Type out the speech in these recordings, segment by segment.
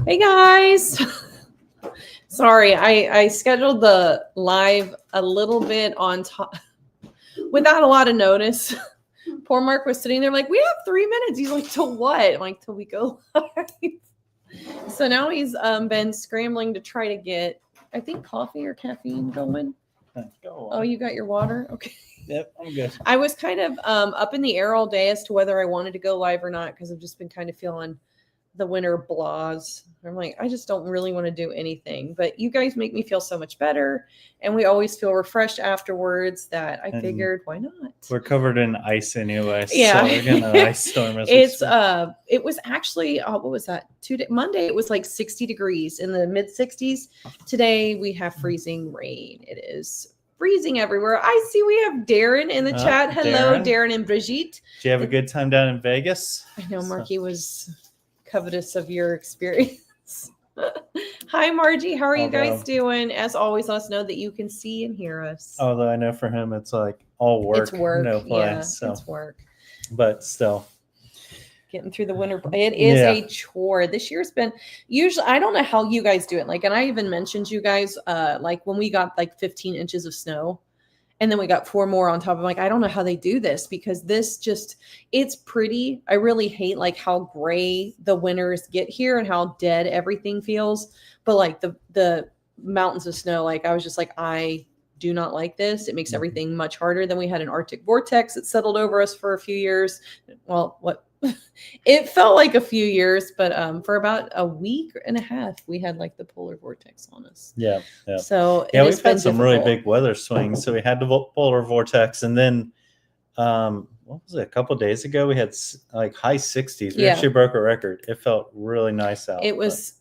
Hey guys. Sorry, I scheduled the live a little bit on top without a lot of notice. Poor Mark was sitting there like, we have 3 minutes. He's like, till what? I'm like, till we go live. So now he's been scrambling to try to get, I think, coffee or caffeine going. Oh, you got your water? Okay. Yep, I'm good. I was kind of up in the air all day as to whether I wanted to go live or not because I've just been kind of feeling the winter blahs. I'm like, I just don't really want to do anything. But you guys make me feel so much better. And we always feel refreshed afterwards that I figured, why not? We're covered in ice anyway. Yeah. So we're getting an ice storm. It was actually, what was that? Monday, it was like 60 degrees in the mid 60s. Today we have freezing rain. It is freezing everywhere. I see we have Darren in the chat. Hello, Darren and Brigitte. Did you have a good time down in Vegas? I know Marky was covetous of your experience. Hi, Margie. How are you guys doing? As always, let us know that you can see and hear us. Although I know for him, it's like all work. It's work. No play. Yeah, so. it's work. But still. Getting through the winter. It is a chore. This year's been usually, I don't know how you guys do it. Like, and I even mentioned you guys, like when we got like 15 inches of snow and then we got 4 more on top. I'm like, I don't know how they do this because this just, it's pretty. I really hate like how gray the winters get here and how dead everything feels. But like the mountains of snow, like I was just like, I do not like this. It makes everything much harder. Then we had an Arctic vortex that settled over us for a few years. Well, it felt like a few years, but for about a week and a half, we had like the polar vortex on us. Yeah. So we've had some really big weather swings. So we had the polar vortex, and then what was it? A couple of days ago, we had like high 60s. We actually broke a record. It felt really nice out. It was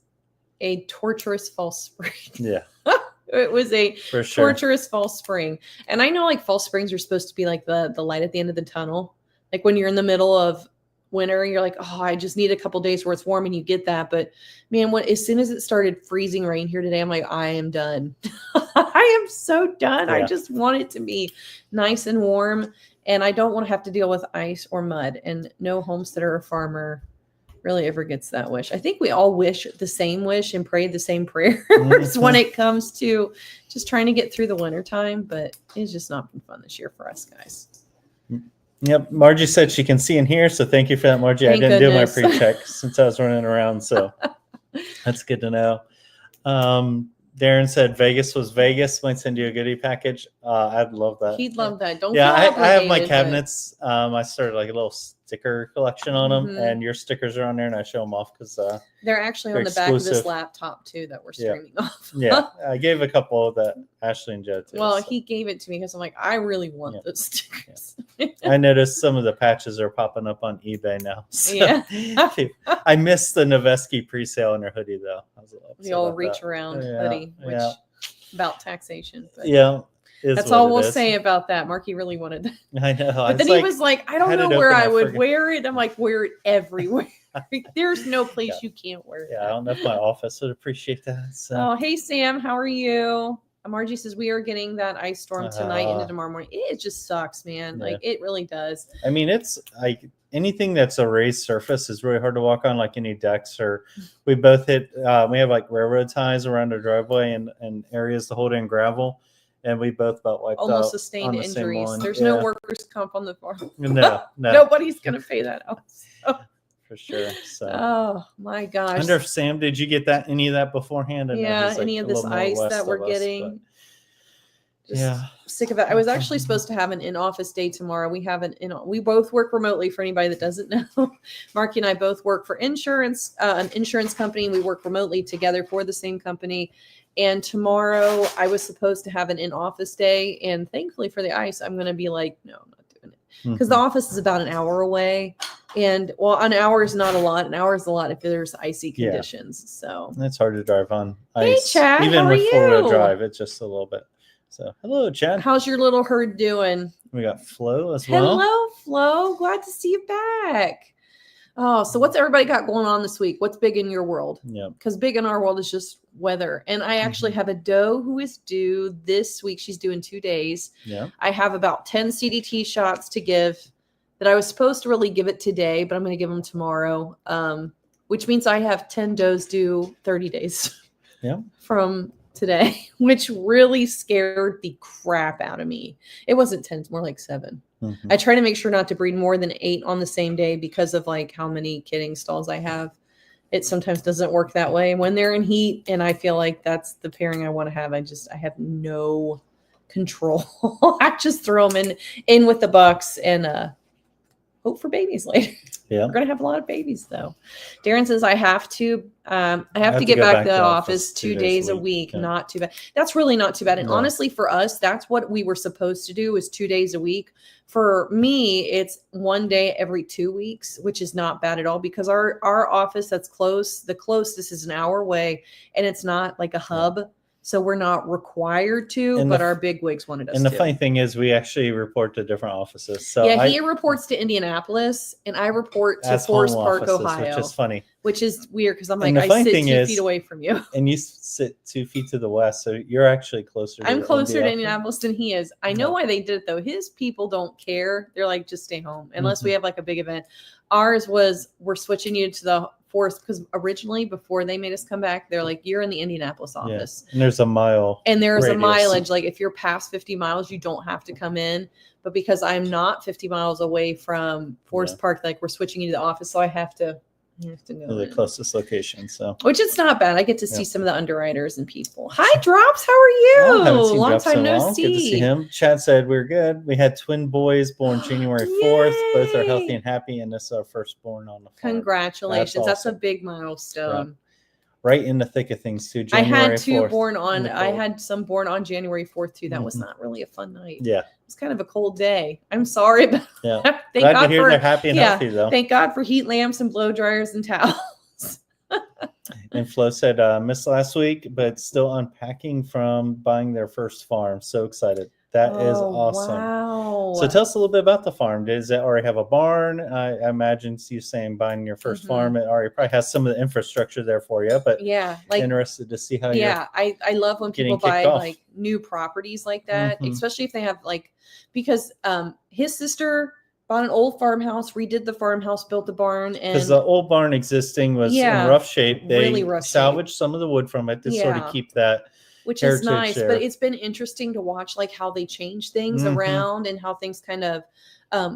a torturous fall spring. Yeah. It was a torturous fall spring. And I know like fall springs are supposed to be like the light at the end of the tunnel. Like when you're in the middle of winter, you're like, oh, I just need a couple days where it's warm, and you get that. But man, as soon as it started freezing rain here today, I'm like, I am done. I am so done. Yeah. I just want it to be nice and warm, and I don't want to have to deal with ice or mud. And no homesteader or farmer really ever gets that wish. I think we all wish the same wish and pray the same prayers when it comes to just trying to get through the winter time. But it's just not been fun this year for us guys. Yep. Margie said she can see and hear. So thank you for that, Margie. Thank I didn't goodness. do my pre-check since I was running around. So that's good to know. Darren said Vegas was Vegas. Might send you a goodie package. I'd love that. He'd love that. Don't I have my cabinets. I started like a little sticker collection on them, and your stickers are on there, and I show them off because they're actually on the back of this laptop too that we're streaming off. Yeah, I gave a couple of that Ashley and Joe too. Well, he gave it to me because I'm like, I really want those stickers. I noticed some of the patches are popping up on eBay now. So I missed the Noveski pre-sale in her hoodie though. The old reach around hoodie, which about taxation. But that's all we'll say about that. Marky really wanted that. I know. But then he was like, I don't know where I would wear it. I'm like, wear it everywhere. There's no place you can't wear it. Yeah, I don't know if my office would appreciate that. So. Oh, hey, Sam. How are you? Margie says we are getting that ice storm tonight into tomorrow morning. It just sucks, man. Yeah. Like, it really does. I mean, it's like anything that's a raised surface is really hard to walk on, like any decks. Or we both hit, we have like railroad ties around our driveway and areas to hold in gravel. And we both about wiped almost out sustained injuries. There's no workers' comp on the farm. No. Nobody's going to pay that out. So. For sure. So. Oh, my gosh. I wonder if, Sam, did you get any of that beforehand? Any of this ice that we're getting. Sick of it. I was actually supposed to have an in-office day tomorrow. We both work remotely for anybody that doesn't know. Marky and I both work for insurance, an insurance company. We work remotely together for the same company. And tomorrow I was supposed to have an in-office day. And thankfully for the ice, I'm going to be like, no, I'm not doing it. Because the office is about an hour away. And an hour is not a lot. An hour is a lot if there's icy conditions. So it's hard to drive on ice. Hey, Chad, even how with are four-wheel you? drive, it's just a little bit. So hello, Chad. How's your little herd doing? We got Flo as well. Hello, Flo. Glad to see you back. Oh, so what's everybody got going on this week? What's big in your world? Yeah. Because big in our world is just weather. And I actually have a doe who is due this week. She's due in 2 days. Yeah. I have about 10 CDT shots to give that I was supposed to really give it today, but I'm going to give them tomorrow. which means I have 10 does due 30 days from today, which really scared the crap out of me. It wasn't 10, it's more like 7. I try to make sure not to breed more than 8 on the same day because of like how many kidding stalls I have. It sometimes doesn't work that way when they're in heat, and I feel like that's the pairing I want to have. I have no control. I just throw them in with the bucks and hope for babies later. Yeah, we're gonna have a lot of babies though. Darren says I have to get back to the office 2 days a week. Yeah. Not too bad. That's really not too bad. And honestly, for us, that's what we were supposed to do, is 2 days a week. For me, it's 1 day every 2 weeks, which is not bad at all, because our office that's close, the closest is an hour away, and it's not like a hub. So we're not required to, but our bigwigs wanted us to. And the funny thing is, we actually report to different offices. So yeah, he reports to Indianapolis, and I report to Forest Park, Ohio. Which is funny. Which is weird, because I'm like, I sit 2 feet away from you. And you sit 2 feet to the west, so you're actually closer. I'm closer to Indianapolis than he is. I know why they did it, though. His people don't care. They're like, just stay home, unless we have like a big event. Ours was, we're switching you to the Forest, because originally, before they made us come back, they're like, you're in the Indianapolis office. And there's a mile. And there's a mileage. Like, if you're past 50 miles, you don't have to come in. But because I'm not 50 miles away from Forest Park, like, we're switching you to the office, so I have to go the closest location. So, which it's not bad. I get to see some of the underwriters and people. Hi, Drops. How are you? Long time no see. Good to see him. Chad said we're good. We had twin boys born January 4th. Both are healthy and happy, and this is our firstborn on the farm. Congratulations. That's a big milestone. Yeah. Right in the thick of things too. I had two born on. I had some born on January 4th too. That was not really a fun night. Yeah, it was kind of a cold day. I'm sorry, but thank God to hear they're happy and healthy though. Thank God for heat lamps and blow dryers and towels. And Flo said missed last week, but still unpacking from buying their first farm. So excited. That is awesome. Wow. So tell us a little bit about the farm. Does it already have a barn? I imagine you saying buying your first farm. It already probably has some of the infrastructure there for you, but like interested to see how I love when people buy like new properties like that, especially if they have like, because his sister bought an old farmhouse, redid the farmhouse, built the barn, and because the old barn existing was in rough shape. They really salvaged some of the wood from it to sort of keep that. Which is nice, but it's been interesting to watch like how they change things around and how things kind of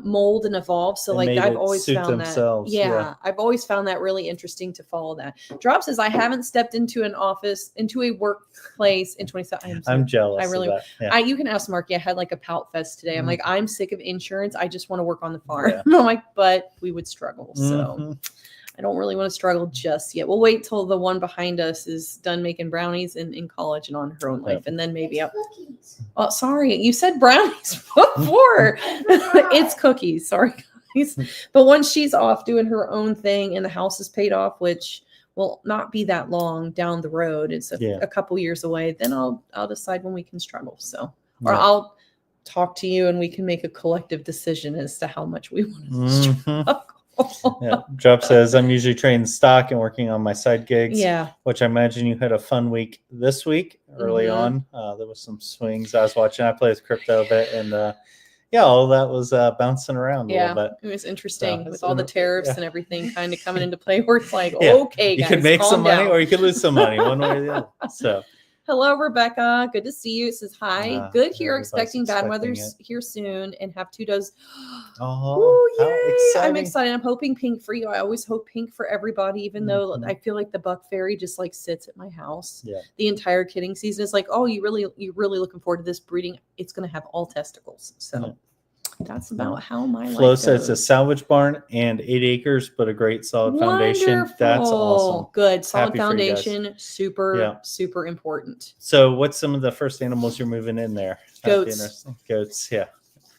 mold and evolve. So like I've always found that, I've always found that really interesting to follow that. Drop says, I haven't stepped into an office, into a workplace in 27. I'm jealous. I really, of that. You can ask Marky. I had like a pout fest today. I'm like, I'm sick of insurance. I just want to work on the farm. I'm like, but we would struggle. So. I don't really want to struggle just yet. We'll wait till the one behind us is done making brownies in college and on her own life. And then maybe oh, sorry. You said brownies before. It's cookies. Sorry, guys. But once she's off doing her own thing and the house is paid off, which will not be that long down the road, it's a couple years away, then I'll decide when we can struggle. So, or I'll talk to you and we can make a collective decision as to how much we want to struggle. Drop says I'm usually trading stock and working on my side gigs. Which I imagine you had a fun week this week early on. There was some swings I was watching. I played with crypto a bit, and all that was bouncing around a little bit. It was interesting with all the tariffs and everything kind of coming into play. Where it's like, okay, guys, you could make some money or you could lose some money, one way or the other. So. Hello, Rebecca. Good to see you. It says hi. Good here. Expecting bad weather here soon and have 2 does. I'm excited. I'm hoping pink for you. I always hope pink for everybody, even though I feel like the buck fairy just like sits at my house. The entire kidding season is like, oh, you're really looking forward to this breeding. It's going to have all testicles. So that's about how my life Flo says it's a salvage barn and 8 acres, but a great solid foundation. That's awesome. Good. Solid foundation. Super important. So what's some of the first animals you're moving in there? Goats. Goats. Yeah.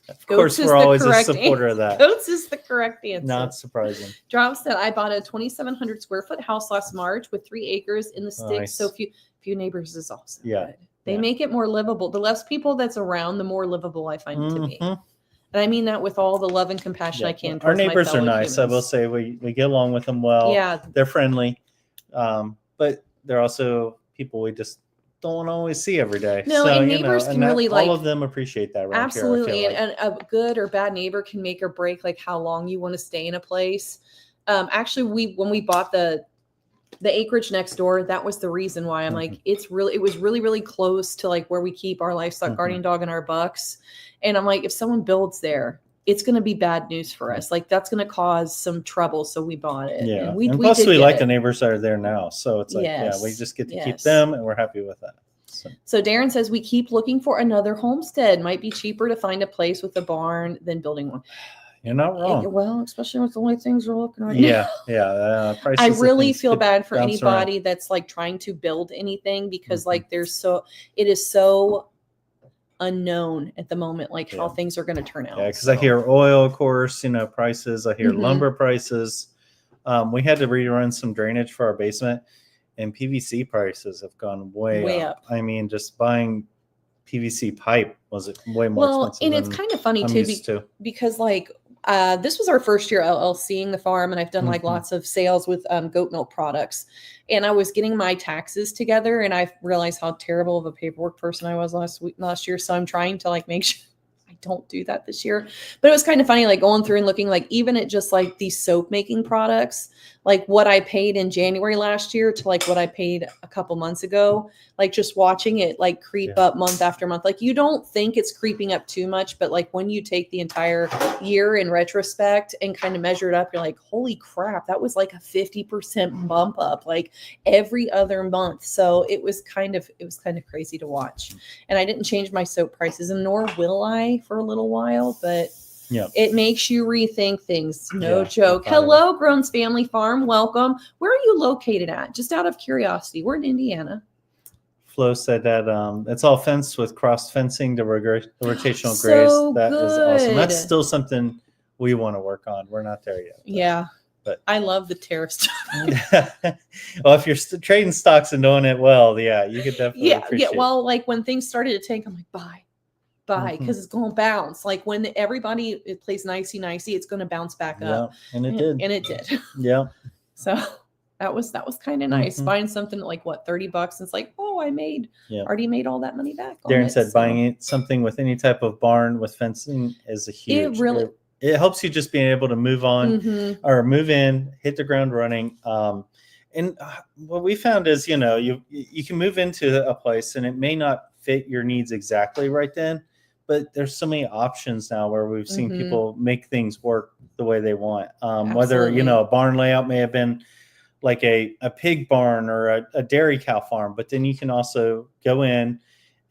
Of course, we're always a supporter of that. Goats is the correct answer. Not surprising. Drops that I bought a 2,700 square foot house last March with 3 acres in the sticks. Nice. So few neighbors is also good. They make it more livable. The less people that's around, the more livable I find it to be. And I mean that with all the love and compassion I can. Our neighbors are nice. Humans. I will say we get along with them well. They're friendly, but they're also people we just don't always see every day. No, and neighbors can really all of them appreciate that. Absolutely, and a good or bad neighbor can make or break like how long you want to stay in a place. Actually, when we bought the acreage next door, that was the reason why I'm like, it was really, really close to like where we keep our livestock guardian dog and our bucks. And I'm like, if someone builds there, it's going to be bad news for us. Like that's going to cause some trouble. So we bought it. Yeah. And plus we like the neighbors that are there now. So it's like, we just get to keep them and we're happy with that. So Darren says we keep looking for another homestead. Might be cheaper to find a place with a barn than building one. You're not wrong. Well, especially with the way things are looking right now. Yeah. I really feel bad for anybody that's like trying to build anything because like it is so unknown at the moment, like how things are going to turn out. Yeah, because I hear oil, of course, prices. I hear lumber prices. We had to rerun some drainage for our basement, and PVC prices have gone way up. I mean, just buying PVC pipe was way more expensive. And it's kind of funny too, because like this was our first year LLCing the farm, and I've done like lots of sales with goat milk products. And I was getting my taxes together, and I realized how terrible of a paperwork person I was last year. So I'm trying to like make sure I don't do that this year. But it was kind of funny, like going through and looking like even at just like these soap making products, like what I paid in January last year to like what I paid a couple months ago, like just watching it like creep up month after month. Like you don't think it's creeping up too much, but like when you take the entire year in retrospect and kind of measure it up, you're like, holy crap, that was like a 50% bump up like every other month. So it was kind of crazy to watch. And I didn't change my soap prices, and nor will I for a little while, but it makes you rethink things. No joke. Hello, Groans Family Farm. Welcome. Where are you located at? Just out of curiosity. We're in Indiana. Flo said that it's all fenced with cross fencing to rotational graze. That is awesome. That's still something we want to work on. We're not there yet. But I love the tariff stuff. Well, if you're trading stocks and doing it well, you could definitely appreciate it. Well, like when things started to tank, I'm like, buy because it's going to bounce. Like when everybody plays nicey, it's going to bounce back up. And it did. And it did. Yeah. So that was kind of nice. Buying something at like what, $30. And it's like, oh, I already made all that money back. Darren said buying something with any type of barn with fencing is a huge. It helps you just being able to move on or move in, hit the ground running. And what we found is, you can move into a place and it may not fit your needs exactly right then, but there's so many options now where we've seen people make things work the way they want. Whether, a barn layout may have been like a pig barn or a dairy cow farm, but then you can also go in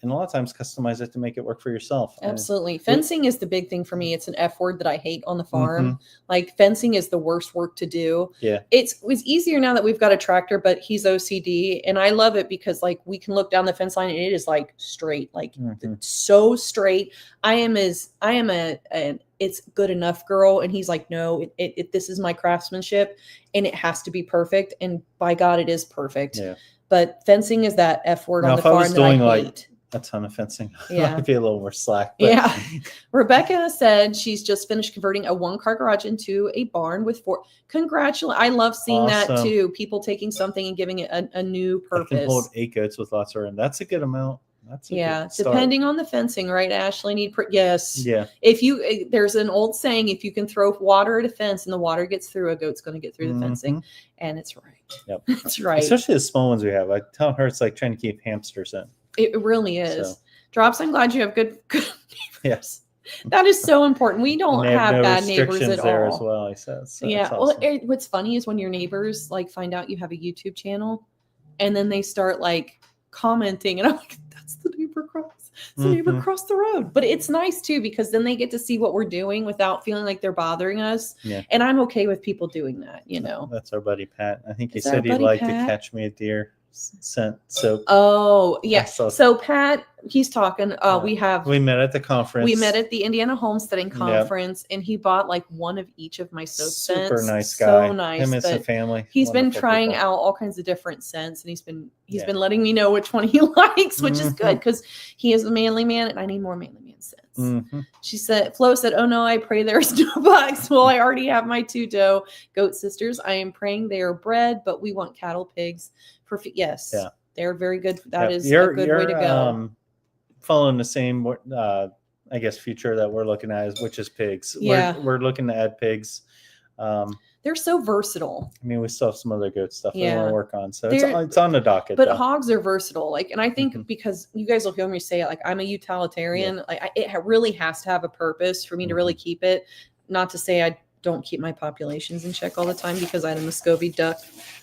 and a lot of times customize it to make it work for yourself. Absolutely. Fencing is the big thing for me. It's an F word that I hate on the farm. Like fencing is the worst work to do. Yeah. It's easier now that we've got a tractor, but he's OCD. And I love it because like we can look down the fence line and it is like straight, like so straight. I am it's good enough girl. And he's like, no, this is my craftsmanship and it has to be perfect. And by God, it is perfect. Yeah. But fencing is that F word on the farm that I hate. A ton of fencing. Might be a little more slack. But. Rebecca said she's just finished converting a 1-car garage into a barn with 4. I love seeing that too. People taking something and giving it a new purpose. I can hold 8 goats with lots of room. That's a good amount. That's a good start. Depending on the fencing, right, Ashley? Yes. Yeah. There's an old saying, if you can throw water at a fence and the water gets through, a goat's going to get through the fencing. And it's right. Yep. It's right. Especially the small ones we have. I tell her it's like trying to keep hamsters in. It really is. So. Drops, I'm glad you have good neighbors. Yes. That is so important. We don't have bad neighbors at all. There as well, he says. So yeah. Awesome. Well, what's funny is when your neighbors like find out you have a YouTube channel and then they start like commenting and I'm like, that's the neighbor across. It's the neighbor across the road. But it's nice too because then they get to see what we're doing without feeling like they're bothering us. Yeah. And I'm okay with people doing that, That's our buddy Pat. I think he said he'd like to catch me a deer scent soap. Oh, yeah. So Pat, he's talking. We met at the conference. We met at the Indiana Homesteading Conference, and he bought like one of each of my soap scents. Super nice guy. So nice. Him and his family. He's been trying out all kinds of different scents, and he's been letting me know which one he likes, which is good because he is a manly man, and I need more manly man scents. Flo said, "Oh no, I pray there's no bugs." Well, I already have my 2 doe goat sisters. I am praying they are bred, but we want cattle pigs. Yes. Yeah. They're very good. That is a good way to go. Following the same, I guess, future that we're looking at which is pigs. Yeah. We're looking to add pigs. they're so versatile. I mean, we still have some other good stuff we Yeah. want to work on, so They're- it's on the docket. But though. hogs are versatile. Like, and I think because you guys will hear me say it, like I'm a utilitarian. Like it really has to have a purpose for me to really keep it. Not to say I don't keep my populations in check all the time, because I had a Muscovy duck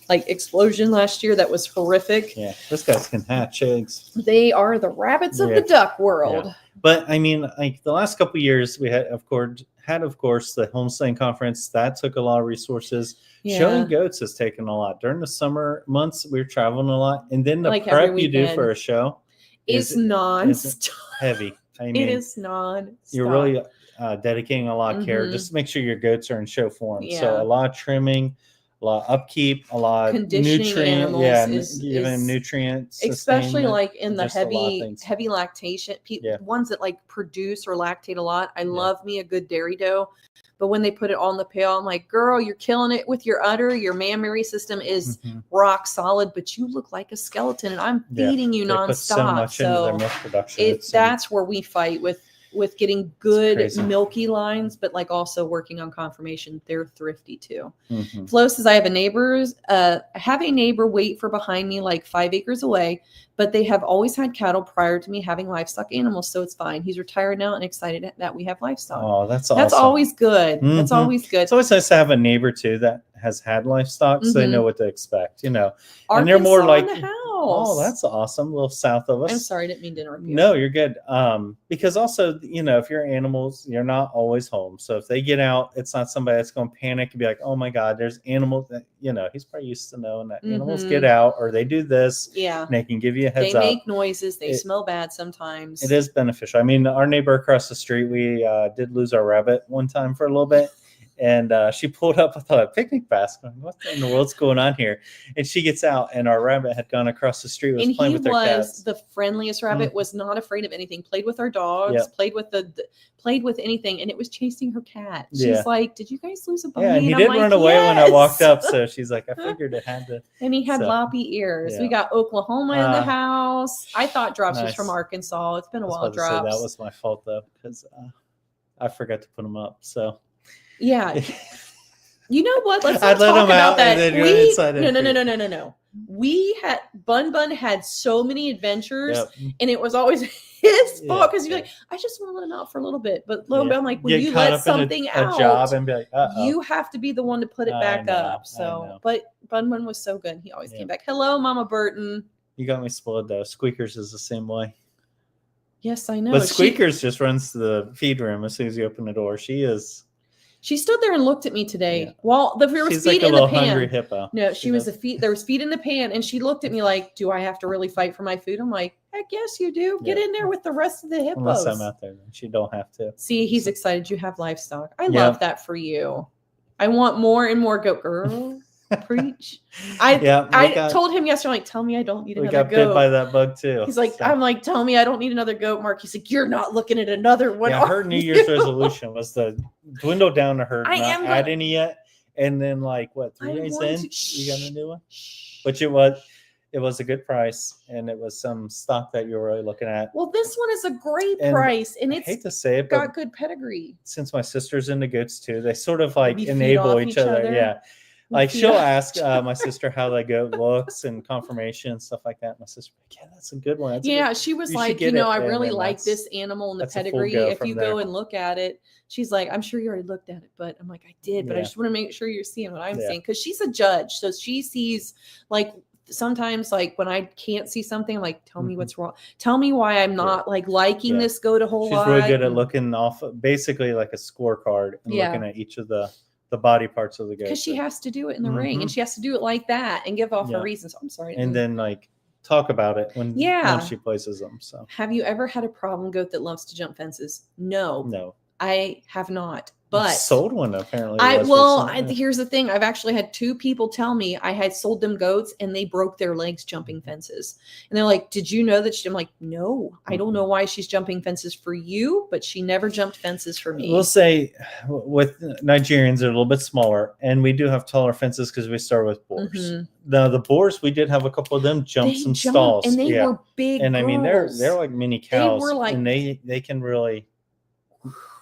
like explosion last year that was horrific. Yeah, those guys can hatch eggs. They are the rabbits of the duck world. Yeah. But I mean, like the last couple of years, we had, of course, the homesteading conference that took a lot of resources. Yeah. Showing goats has taken a lot during the summer months. We were traveling a lot, and then the Like prep every you do weekend. for a show It's is non-stop. heavy. I mean, It is non-stop. You're really dedicating a lot of care just to make sure your goats are in show form. Yeah. So a lot of trimming, a lot of upkeep, a lot of conditioning animals giving them nutrients, especially like in the just a lot of things. heavy lactation ones that like produce or lactate a lot. I love me a good dairy doe, but when they put it all in the pail, I'm like, girl, you're killing it with your udder. Your mammary system is rock solid, but you look like a skeleton, and I'm feeding you nonstop. Put so much into their milk production. That's where we fight with getting good milky lines, but like also working on conformation. They're thrifty too. Flo says, I have a neighbor wait for behind me like 5 acres away, but they have always had cattle prior to me having livestock animals, so it's fine. He's retired now and excited that we have livestock. Oh, that's awesome. That's always good. That's always good. It's always nice to have a neighbor too that has had livestock, so they know what to expect, you know. Arkansas, and they're more like, in the house. Oh, that's awesome. A little south of us. I'm sorry, I didn't mean to interrupt you. No, you're good. Because also, you know, if you're animals, you're not always home. So if they get out, it's not somebody that's going to panic and be like, oh my God, there's animals that, you know, he's probably used to knowing that animals get out or they do this. Yeah. And they can give you a heads up. They make noises. They smell bad sometimes. It is beneficial. I mean, our neighbor across the street, we did lose our rabbit one time for a little bit. And she pulled up with a picnic basket. What in the world's going on here? And she gets out, and our rabbit had gone across the street. Was playing with their cats. The friendliest rabbit. Was not afraid of anything. Played with our dogs. Played with anything, and it was chasing her cat. She's like, "Did you guys lose a bunny?" Yeah, and he did run away when I walked up. So she's like, "I figured it had to." And he had loppy ears. We got Oklahoma in the house. I thought Drops was from Arkansas. It's been a while. Drops. That was my fault though, because I forgot to put him up. So. Yeah. You know what? Let's not talk about that. No. We had Bun had so many adventures, and it was always his fault because you're like, I just want to let him out for a little bit. But lo and behold, I'm like, when you let something out, a job and be like, you have to be the one to put it back up. So, but Bun was so good. He always came back. Hello, Mama Burton. You got me spoiled though. Squeakers is the same way. Yes, I know. But Squeakers just runs to the feed room as soon as you open the door. She stood there and looked at me today while there was feed in the pan. Hungry hippo. No, she was a feed. There was feed in the pan, and she looked at me like, "Do I have to really fight for my food?" I'm like, "Heck yes, you do. Get in there with the rest of the hippos." Unless I'm out there, then she don't have to. See, he's excited. You have livestock. I love that for you. I want more and more goat. Girl, preach. I told him yesterday, like, tell me I don't need another goat. We got bit by that bug too. He's like, I'm like, tell me I don't need another goat, Mark. He's like, you're not looking at another one. Yeah, her New Year's resolution was to dwindle down to her not add any yet. And then like 3 days in, you got a new one? Which it was a good price, and it was some stock that you were really looking at. Well, this one is a great price, and it's I hate to say it, got good pedigree. Since my sister's into goats too, they sort of like enable each other. Yeah. Like she'll ask my sister how the goat looks and conformation and stuff like that. My sister, yeah, that's a good one. She was like, I really like this animal and the pedigree. If you go and look at it, she's like, I'm sure you already looked at it, but I'm like, I did, but I just want to make sure you're seeing what I'm seeing, because she's a judge, so she sees like. Sometimes like when I can't see something, I'm like, tell me what's wrong. Tell me why I'm not like liking this goat a whole lot. She's really good at looking off basically like a scorecard and looking at each of the body parts of the goat. Because she has to do it in the ring, and she has to do it like that and give off her reasons. I'm sorry. And then like talk about it when she places them. So have you ever had a problem goat that loves to jump fences? No. I have not. But sold one apparently. Here's the thing. I've actually had 2 people tell me I had sold them goats and they broke their legs jumping fences. And they're like, did you know that? I'm like, no, I don't know why she's jumping fences for you, but she never jumped fences for me. We'll say with Nigerians, they're a little bit smaller, and we do have taller fences because we start with boars. Now the boars, we did have a couple of them jump some stalls. And they were big and girls. I mean, they're like mini cows. They were like, and they can really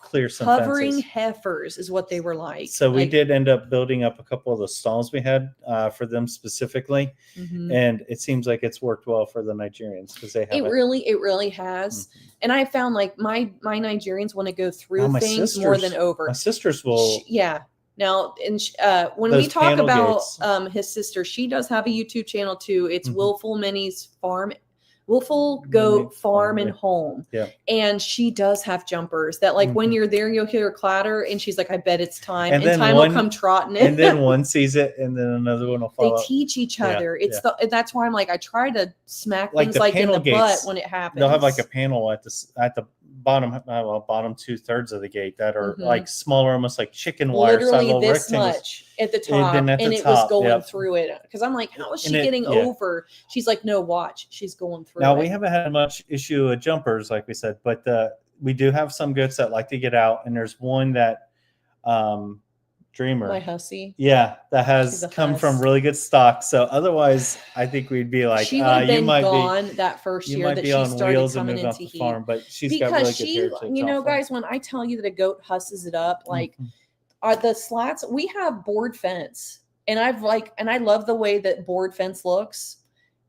clear some hovering fences. heifers is what they were like. So we Like, did end up building up a couple of the stalls we had for them specifically. And it seems like it's worked well for the Nigerians because they have it really has. And I found like my Nigerians want to go through things more than over. My sisters will. Yeah. Now, and when Those we talk panel about gates. his sister, she does have a YouTube channel too. It's Willful Minnie's Farm, Willful Goat Farm and Home. Yeah. And she does have jumpers that, like, when you're there, you'll hear her clatter, and she's like, "I bet it's time," and then time will come trotting in. And then one sees it, and then another one will follow. They teach each other. That's why I'm like, I try to smack like things the like in the gates, butt when it happens. They'll have like a panel at the bottom 2/3 of the gate that are like smaller, almost like chicken wire. Literally this much at the top, and it was going through it. Because I'm like, how is she getting over? She's like, no, watch, she's going through. Now we haven't had much issue with jumpers, like we said, but we do have some goats that like to get out, and there's one that Dreamer, my hussy, that has come from really good stock. So otherwise, I think we'd be like, she would have been gone that first year that she started coming into heat. Farm, but she's because got really she, good hair, you know, guys, when I tell you that a goat husses it up, like are the slats, we have board fence, and I love the way that board fence looks,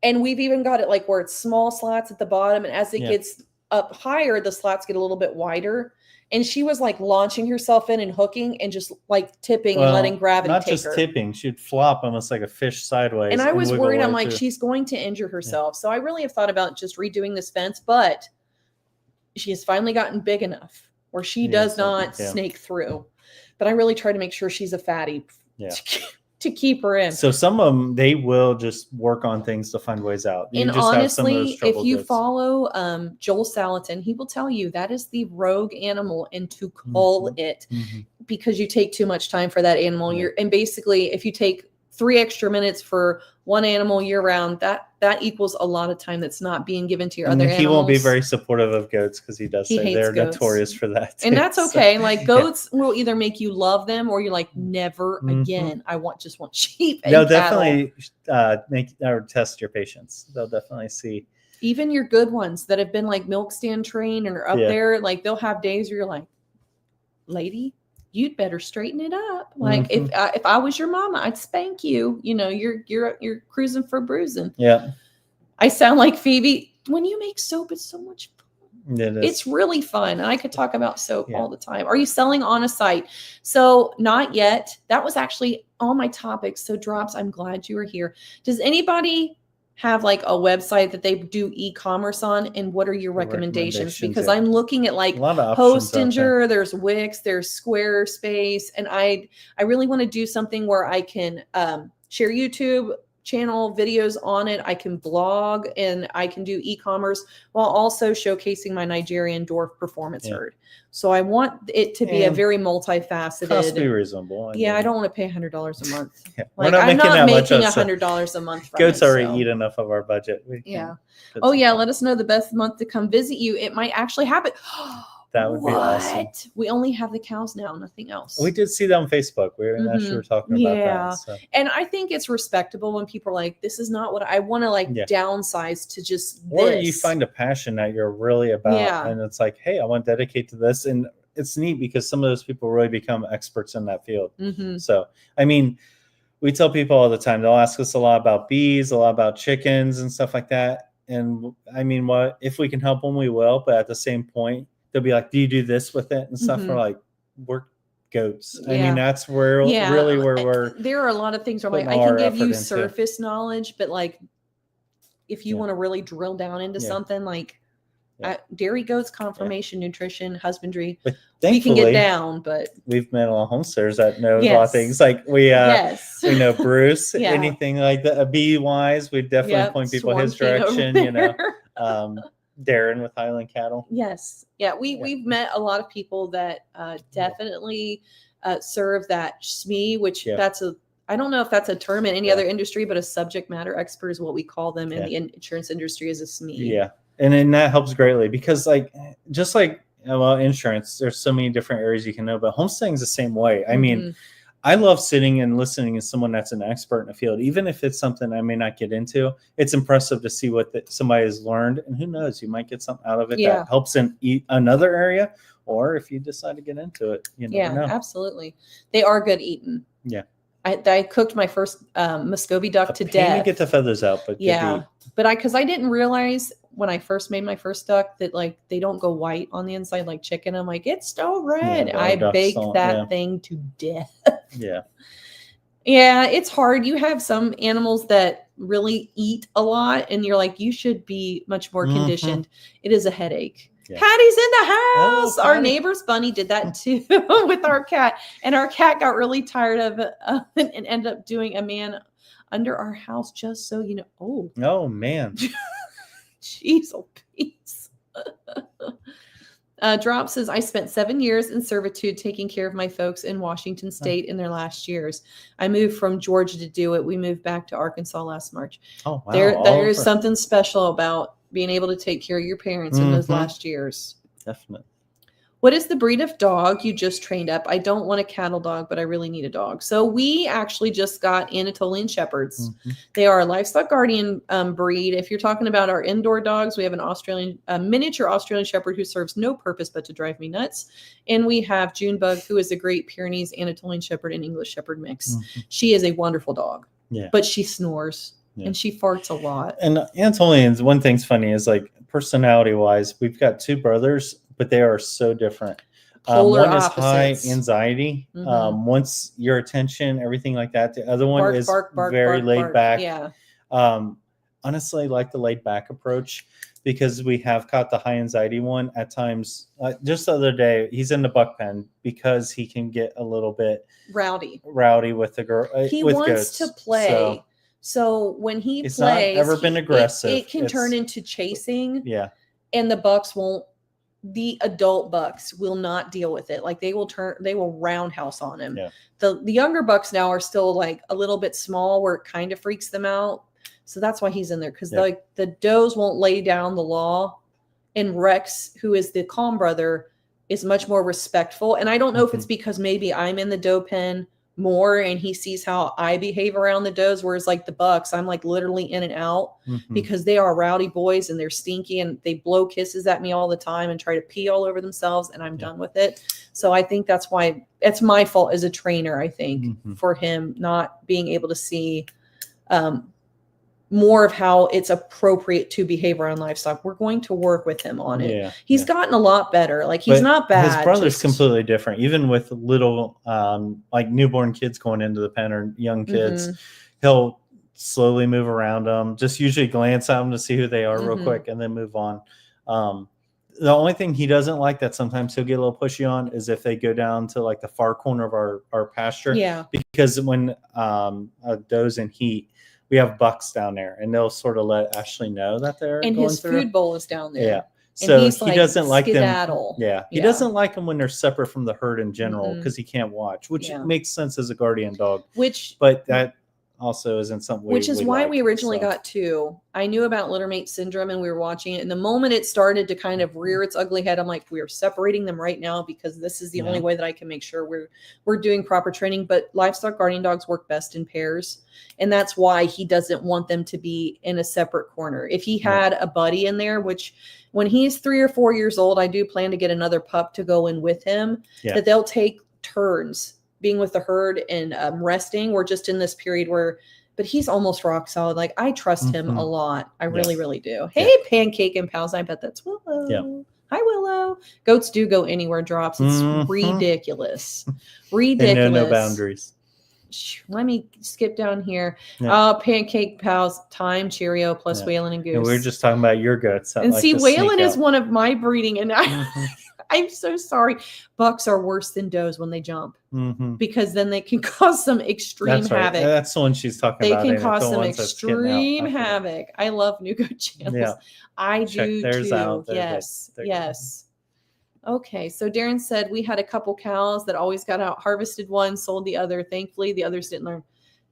and we've even got it like where it's small slats at the bottom, and as it gets up higher, the slats get a little bit wider. And she was like launching herself in and hooking and just like tipping and letting gravity take her. Not just tipping. She'd flop almost like a fish sideways. And I was worried. I'm like, she's going to injure herself. So I really have thought about just redoing this fence. But she has finally gotten big enough where she does not snake through. But I really try to make sure she's a fatty to keep her in. So some of them, they will just work on things to find ways out. And honestly, if you follow Joel Salatin, he will tell you that is the rogue animal, and to cull it because you take too much time for that animal. And basically, if you take 3 extra minutes for one animal year round, that equals a lot of time that's not being given to your other animals. He won't be very supportive of goats because he does say they're notorious for that too. And that's okay. So, like goats will either make you love them or you're like, never again. I just want sheep and they'll cattle. Definitely make or test your patience. They'll definitely see. Even your good ones that have been like milk stand trained and are up there, like they'll have days where you're like, lady, you'd better straighten it up. Like if I was your mama, I'd spank you. You know, you're cruising for bruising. Yeah. I sound like Phoebe. When you make soap, it's so much fun. It's really fun. And I could talk about soap all the time. Are you selling on a site? So not yet. That was actually all my topics. So Drops, I'm glad you were here. Does anybody have like a website that they do e-commerce on, and what are your recommendations? Because I'm looking at like Hostinger, there's Wix, there's Squarespace, and I really want to do something where I can share YouTube channel videos on it. I can blog and I can do e-commerce while also showcasing my Nigerian dwarf performance herd. So I want it to be a very multifaceted. Cost be reasonable. I don't want to pay $100 a month. Like, I'm not making $100 a month. Goats already eat enough of our budget. Let us know the best month to come visit you. It might actually happen. That would be awesome. We only have the cows now, nothing else. We did see that on Facebook. We were actually were talking about that. So. And I think it's respectable when people are like, this is not what I want to downsize to just or you find a passion that you're really about. Yeah. And it's like, hey, I want to dedicate to this. And it's neat because some of those people really become experts in that field. So, I mean, we tell people all the time, they'll ask us a lot about bees, a lot about chickens and stuff like that. And I mean, if we can help them, we will. But at the same point, they'll be like, do you do this with it and stuff? We're like, we're goats. I mean, that's really where we're. There are a lot of things where like, I can give you surface knowledge, but like, if you want to really drill down into something like dairy goats, conformation, nutrition, husbandry, we can get down, but we've met a lot of homesteaders that know a lot of things. Like we know Bruce, anything like that, bee wise, we definitely point people his direction, you know, Darren with Highland Cattle. Yes. Yeah. We've met a lot of people that definitely serve that SME, which I don't know if that's a term in any other industry, but a subject matter expert is what we call them in the insurance industry as a SME. Yeah. And then that helps greatly because just like insurance, there's so many different areas you can know, but homesteading is the same way. I mean, I love sitting and listening to someone that's an expert in the field, even if it's something I may not get into. It's impressive to see what somebody has learned, and who knows, you might get something out of it that helps in another area, or if you decide to get into it, you never Yeah, know. absolutely. They are good eating. Yeah. I cooked my first Muscovy duck to Pain to death. get the feathers out, but yeah, but because I didn't realize when I first made my first duck that like they don't go white on the inside like chicken. I'm like, it's still red. Yeah, I ducks baked don't, that thing to death. Yeah. Yeah, it's hard. You have some animals that really eat a lot, and you're like, you should be much more conditioned. It is a headache. Yeah. Patty's in the house. Oh, our neighbor's bunny did that too with our cat, and our cat got really tired of it and ended up doing a man under our house. Just so you know. Oh man. Jeez, oh peace. Drop says, I spent 7 years in servitude taking care of my folks in Washington State in their last years. I moved from Georgia to do it. We moved back to Arkansas last March. Oh, wow. There is something special about being able to take care of your parents in those last years. Definitely. What is the breed of dog you just trained up? I don't want a cattle dog, but I really need a dog. So we actually just got Anatolian Shepherds. They are a livestock guardian breed. If you're talking about our indoor dogs, we have an miniature Australian Shepherd who serves no purpose but to drive me nuts. And we have Junebug, who is a Great Pyrenees Anatolian Shepherd and English Shepherd mix. She is a wonderful dog, but she snores and she farts a lot. And Anatolians, one thing's funny is like personality-wise, we've got two brothers, but they are so different. Polar one opposites. Is high anxiety. Wants your attention, everything like that. The other one is very laid back. Yeah. Honestly, I like the laid back approach because we have caught the high anxiety one at times. Just the other day, he's in the buck pen because he can get a little bit rowdy with the girl. He with wants goats. to play. So when he it's plays, not ever been aggressive. It can turn into chasing. Yeah. And the bucks won't. The adult bucks will not deal with it. Like they will roundhouse on him. Yeah. The younger bucks now are still like a little bit small where it kind of freaks them out. So that's why he's in there. Cause like the does won't lay down the law, and Rex, who is the calm brother, is much more respectful. And I don't know if it's because maybe I'm in the doe pen more and he sees how I behave around the does, whereas like the bucks, I'm like literally in and out because they are rowdy boys and they're stinky and they blow kisses at me all the time and try to pee all over themselves, and I'm done with it. So I think that's why it's my fault as a trainer, I think, for him not being able to see more of how it's appropriate to behave around livestock. We're going to work with him on it. Yeah, he's gotten a lot better. Like he's not bad. His brother's completely different. Even with little like newborn kids going into the pen or young kids, he'll slowly move around them, just usually glance at them to see who they are real quick and then move on. The only thing he doesn't like that sometimes he'll get a little pushy on is if they go down to like the far corner of our pasture. Yeah. Because when does in heat, we have bucks down there, and they'll sort of let Ashley know that they're and going his through. Food bowl is down there. Yeah. So he doesn't like skedaddle. them. Yeah. He doesn't like them when they're separate from the herd in general because he can't watch, which makes sense as a guardian dog. But that also isn't something which is why we originally got two. I knew about littermate syndrome and we were watching it. And the moment it started to kind of rear its ugly head, I'm like, we are separating them right now because this is the only way that I can make sure we're doing proper training. But livestock guardian dogs work best in pairs. And that's why he doesn't want them to be in a separate corner. If he had a buddy in there, which when he's 3 or 4 years old, I do plan to get another pup to go in with him, that they'll take turns being with the herd and resting. We're just in this period but he's almost rock solid. Like I trust him a lot. I really, really do. Hey, Pancake and Pals. I bet that's Willow. Yeah. Hi, Willow. Goats do go anywhere. Drops. It's ridiculous. Ridiculous. They know no boundaries. Let me skip down here. Pancake Pals, Time, Cheerio, plus Waylon and Goose. And we were just talking about your goats. And see, Waylon is one of my breeding, and I'm so sorry. Bucks are worse than does when they jump because then they can cause some extreme havoc. That's the one she's talking about. They can cause some extreme havoc. I love New Goat channels. Yeah. I do too. Out. Yes. Yes. Okay. So Darren said we had a couple cows that always got out, harvested one, sold the other. Thankfully, the others didn't learn.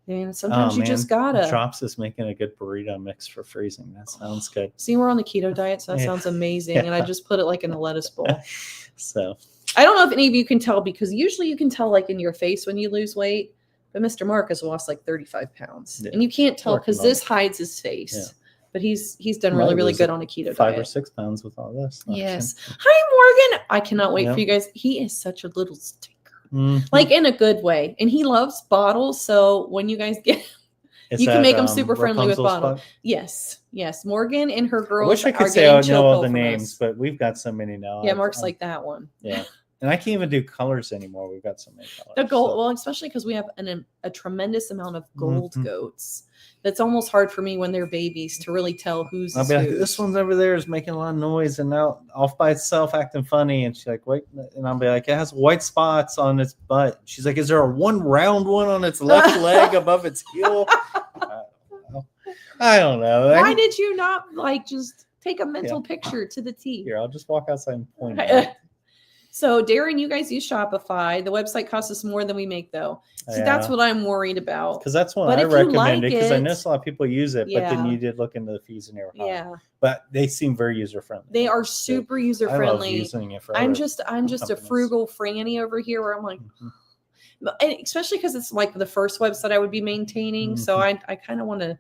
And sometimes you just gotta. Drops is making a good burrito mix for freezing. That sounds good. See, we're on the keto diet, so that sounds amazing. And I just put it like in a lettuce bowl. So I don't know if any of you can tell, because usually you can tell like in your face when you lose weight. But Mr. Mark has lost like 35 pounds. Yeah. And you can't tell because this hides his face. Yeah. but he's done really, really good on a keto 5 diet. or 6 pounds with all this. Yes. Hi, Morgan. I cannot wait for you guys. He is such a little stinker, like in a good way. And he loves bottles. So when you guys get, you can make him super friendly with bottle. Yes. Yes. Morgan and her girls. I wish I could say I know all the names, but we've got so many now. Yeah. Mark's like that one. Yeah. And I can't even do colors anymore. We've got so many colors. The gold, well, especially because we have a tremendous amount of gold goats. That's almost hard for me when they're babies to really tell who's. I'll be like, this one's over there is making a lot of noise and now off by itself acting funny. And she's like, wait. And I'll be like, it has white spots on its butt. She's like, is there a one round one on its left leg above its heel? I don't know. Why did you not like just take a mental picture to the T? Here, I'll just walk outside and point at it. So, Darren, you guys use Shopify. The website costs us more than we make, though. So that's what I'm worried about. Because that's one I recommended, because I noticed a lot of people use it, but then you did look into the fees and they were high. Yeah. But they seem very user-friendly. They are super user-friendly. I love using it for I'm just a frugal franny over here where I'm like, and especially because it's like the first website I would be maintaining. So I kind of want to.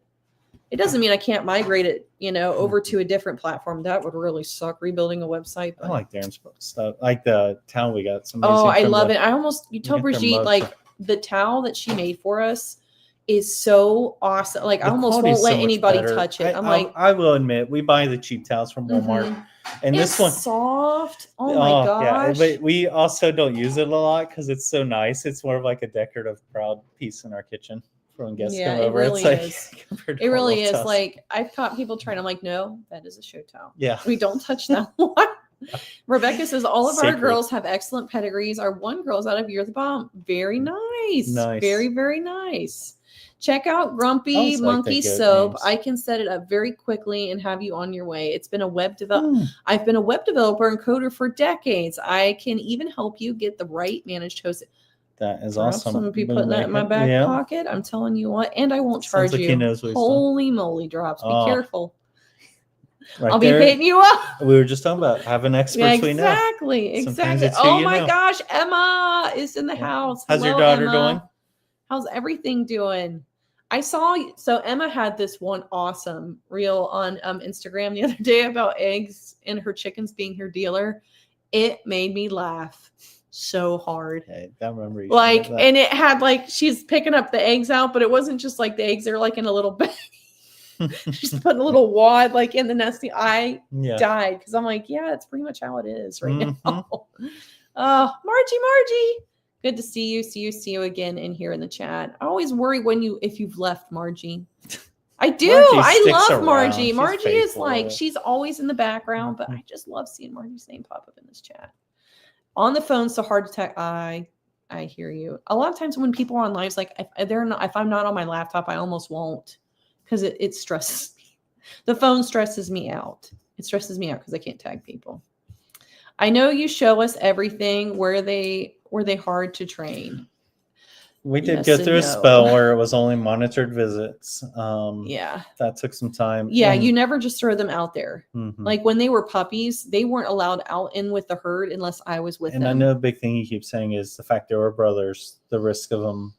It doesn't mean I can't migrate it, over to a different platform. That would really suck, rebuilding a website. But. I like Darren's stuff, like the towel we got. I love it. You told Brigitte, like the towel that she made for us is so awesome. Like I almost won't let anybody touch it. I will admit, we buy the cheap towels from Walmart, and it's this one soft. Oh my gosh! Yeah, but we also don't use it a lot because it's so nice. It's more of like a decorative, proud piece in our kitchen. When guests come over, it really is. It really is. Like I've caught people trying. I'm like, no, that is a show towel. Yeah, we don't touch that one. Rebecca says all of our girls have excellent pedigrees. Our one girl's out of Year the Bomb. Very nice. Very, very nice. Check out Grumpy Monkey Soap. Names. I can set it up very quickly and have you on your way. It's been a web developer. I've been a web developer and coder for decades. I can even help you get the right managed host. That is awesome. I'm going to be putting that in my back pocket. I'm telling you what. And I won't charge you. Holy moly drops. Be careful. Right I'll be hitting you up. We were just talking about having experts we know. Exactly. Oh my gosh. Emma is in the house. How's your daughter doing? How's everything doing? So Emma had this one awesome reel on Instagram the other day about eggs and her chickens being her dealer. It made me laugh so hard. I remember and it had she's picking up the eggs out, but it wasn't just like the eggs, they're in a little bag. She's putting a little wad in the nesting. I died because I'm like, that's pretty much how it is right now. Margie, good to see you again in here in the chat. I always worry if you've left, Margie. I do. I love Margie. Margie is she's always in the background, but I just love seeing Margie's name pop up in this chat. On the phone, so hard to text. I hear you. A lot of times when people are on lives, if I'm not on my laptop, I almost won't because it stresses me. The phone stresses me out. It stresses me out because I can't tag people. I know you show us everything. Were they hard to train? We did go through a spell where it was only monitored visits. That took some time. Yeah, you never just throw them out there. Like when they were puppies, they weren't allowed out in with the herd unless I was with them. And I know a big thing you keep saying is the fact they were brothers, the risk of them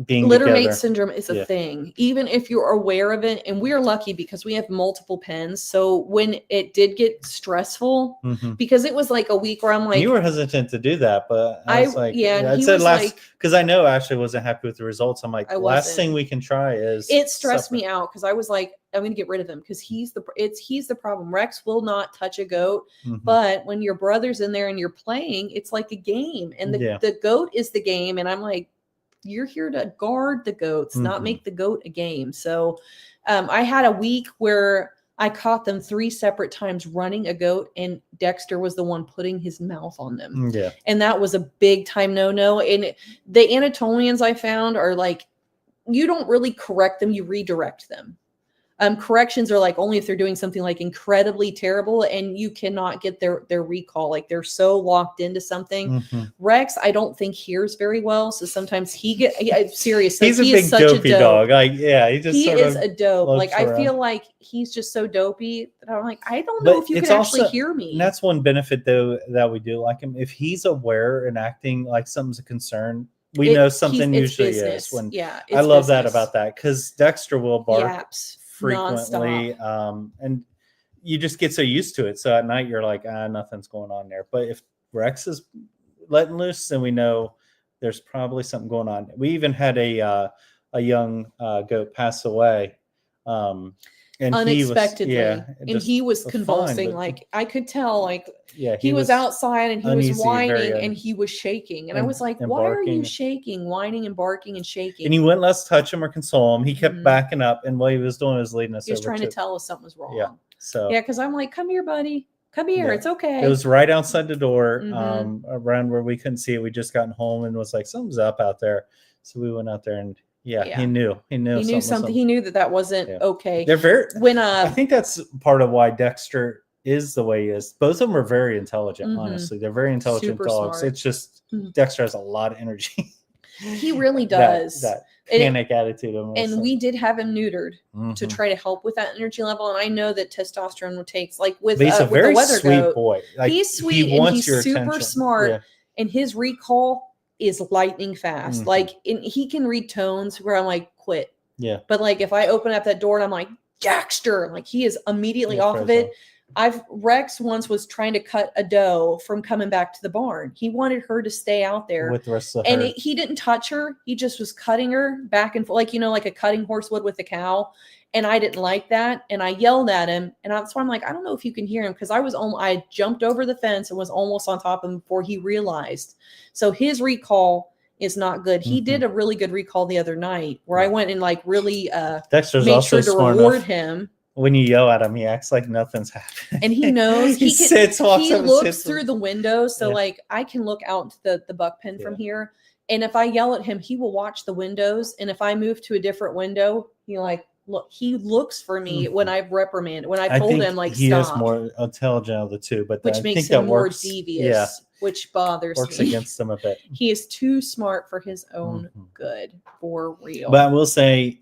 being littermate syndrome is a thing, even if you're aware of it. And we're lucky because we have multiple pens. So when it did get stressful, because it was a week where I'm you were hesitant to do that, but I was I said last because I know Ashley wasn't happy with the results. I'm like, last thing we can try is it stressed me out because I was like, I'm going to get rid of him because he's the problem. Rex will not touch a goat, but when your brother's in there and you're playing, it's like a game, and the goat is the game, and I'm like, you're here to guard the goats, not make the goat a game. So I had a week where I caught them 3 separate times running a goat, and Dexter was the one putting his mouth on them. Yeah. And that was a big time no-no. And the Anatolians I found are you don't really correct them, you redirect them. Corrections are only if they're doing something incredibly terrible and you cannot get their recall. They're so locked into something. Rex, I don't think hears very well. So sometimes seriously, he's a big dopey dog. He is a dope. I feel like he's just so dopey that I'm like, I don't know if you can actually hear me. And that's one benefit though that we do like him. If he's aware and acting like something's a concern, we know something usually is. I love that about that because Dexter will bark frequently. And you just get so used to it. So at night you're like, nothing's going on there. But if Rex is letting loose, then we know there's probably something going on. We even had a young goat pass away. And unexpectedly, he was convulsing. Fine, like I could tell, like he was outside and he was whining and he was shaking, and I was like, why barking. are you shaking, whining and barking and shaking? And he wouldn't let us touch him or console him. He kept backing up, and what he was doing was leading us. He was trying to tell us something was wrong. Yeah. So because I'm like, come here, buddy, come here. It's okay. It was right outside the door, around where we couldn't see it. We just gotten home and was like, something's up out there. So we went out there and he knew. He knew something. He knew that wasn't okay. They're very. I think that's part of why Dexter is the way he is. Both of them are very intelligent. Honestly, they're very intelligent Super dogs. smart. It's just Dexter has a lot of energy. He really does. that panic attitude. And we did have him neutered to try to help with that energy level. And I know that testosterone takes, like with he's a very the weather sweet goat, boy. Like, he's sweet and he's super attention. smart, and his recall is lightning fast. Like he can read tones where I'm like, quit. Yeah. But like if I open up that door and I'm like, Dexter, like he is immediately off of it. Rex once was trying to cut a doe from coming back to the barn. He wanted her to stay out there with the rest of her. And he didn't touch her. He just was cutting her back and forth, like, like a cutting horse would with a cow. And I didn't like that. And I yelled at him. And that's why I'm like, I don't know if you can hear him, because I jumped over the fence and was almost on top of him before he realized. So his recall is not good. He did a really good recall the other night where I went and like really Dexter's made also sure to smart reward enough. Him. When you yell at him, he acts like nothing's happening. And he knows he looks through the window. So like I can look out to the buck pen from here. And if I yell at him, he will watch the windows. And if I move to a different window, he looks for me when I've reprimanded, when I told him like he stop. is more intelligent of the two, but which I makes think him that more works, devious, which bothers works me. against him a bit. He is too smart for his own good, for real. But I will say,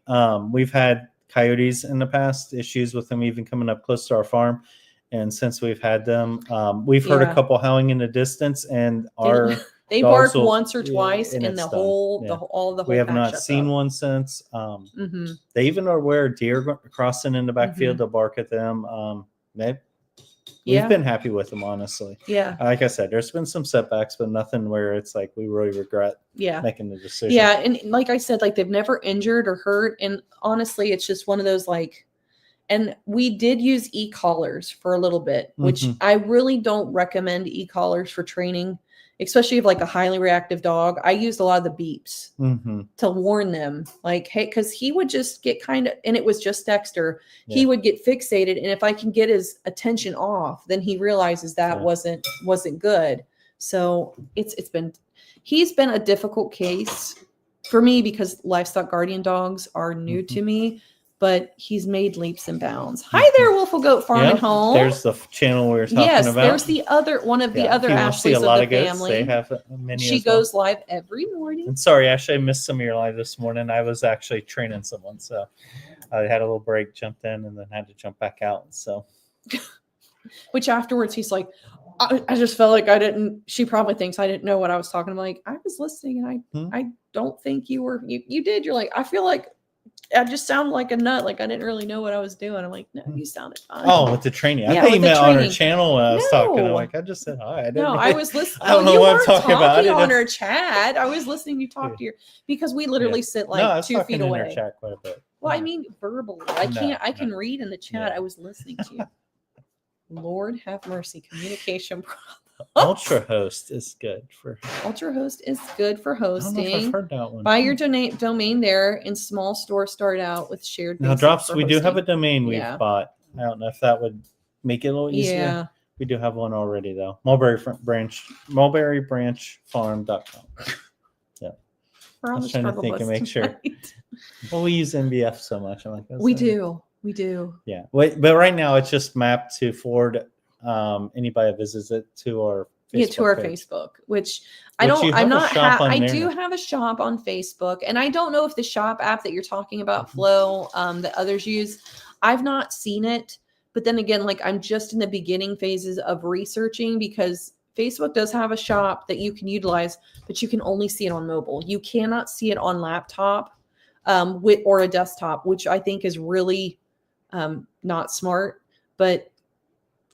we've had coyotes in the past, issues with them even coming up close to our farm. And since we've had them, we've heard a couple howling in the distance, and they bark once or twice, and the whole we have not seen one since. They even are where deer crossing in the backfield to bark at them. We've been happy with them, honestly. Yeah. Like I said, there's been some setbacks, but nothing where it's like we really regret making the decision. Yeah. And like I said, like they've never injured or hurt. And honestly, it's just one of those like, and we did use e-collars for a little bit, which I really don't recommend e-collars for training, especially if like a highly reactive dog. I used a lot of the beeps to warn them, like, hey, because he would just get kind of, and it was just Dexter, he would get fixated. And if I can get his attention off, then he realizes that wasn't good. So he's been a difficult case for me because livestock guardian dogs are new to me. But he's made leaps and bounds. Hi there, Wolfle Goat Farm and Home. There's the channel we were talking about. Yes, there's the other one of the other Ashleys of the family. They have many. She goes live every morning. And sorry, Ashley, I missed some of your live this morning. I was actually training someone, so I had a little break, jumped in, and then had to jump back out. So, which afterwards he's like, I just felt like I didn't. She probably thinks I didn't know what I was talking about. Like I was listening, and I don't think you were. You did. You're like, I feel like I just sounded like a nut. Like I didn't really know what I was doing. I'm like, no, you sounded fine. Oh, with the training. I thought you meant on her channel when I was talking. I'm like, I just said hi. I was listening. I don't know what I'm talking about. On her chat. I was listening to you talk to your, because we literally sit like 2 feet away. In her chat quite a bit. Well, I mean, verbally. I can read in the chat. I was listening to you. Lord have mercy. Communication problems. Ultrahost is good for hosting. I've heard that one. Buy your domain there, and small stores start out with shared. Now, Drops, we do have a domain we've bought. I don't know if that would make it a little easier. Yeah. We do have one already though. mulberrybranchfarm.com. Yeah. I was trying to think and make sure. Well, we use MBF so much. I'm like, we do. Yeah. But right now it's just mapped to forward anybody that visits it to our Facebook page. Facebook, which I do have a shop on Facebook, and I don't know if the shop app that you're talking about, Flo, that others use, I've not seen it. But then again, like I'm just in the beginning phases of researching, because Facebook does have a shop that you can utilize, but you can only see it on mobile. You cannot see it on laptop or a desktop, which I think is really not smart, but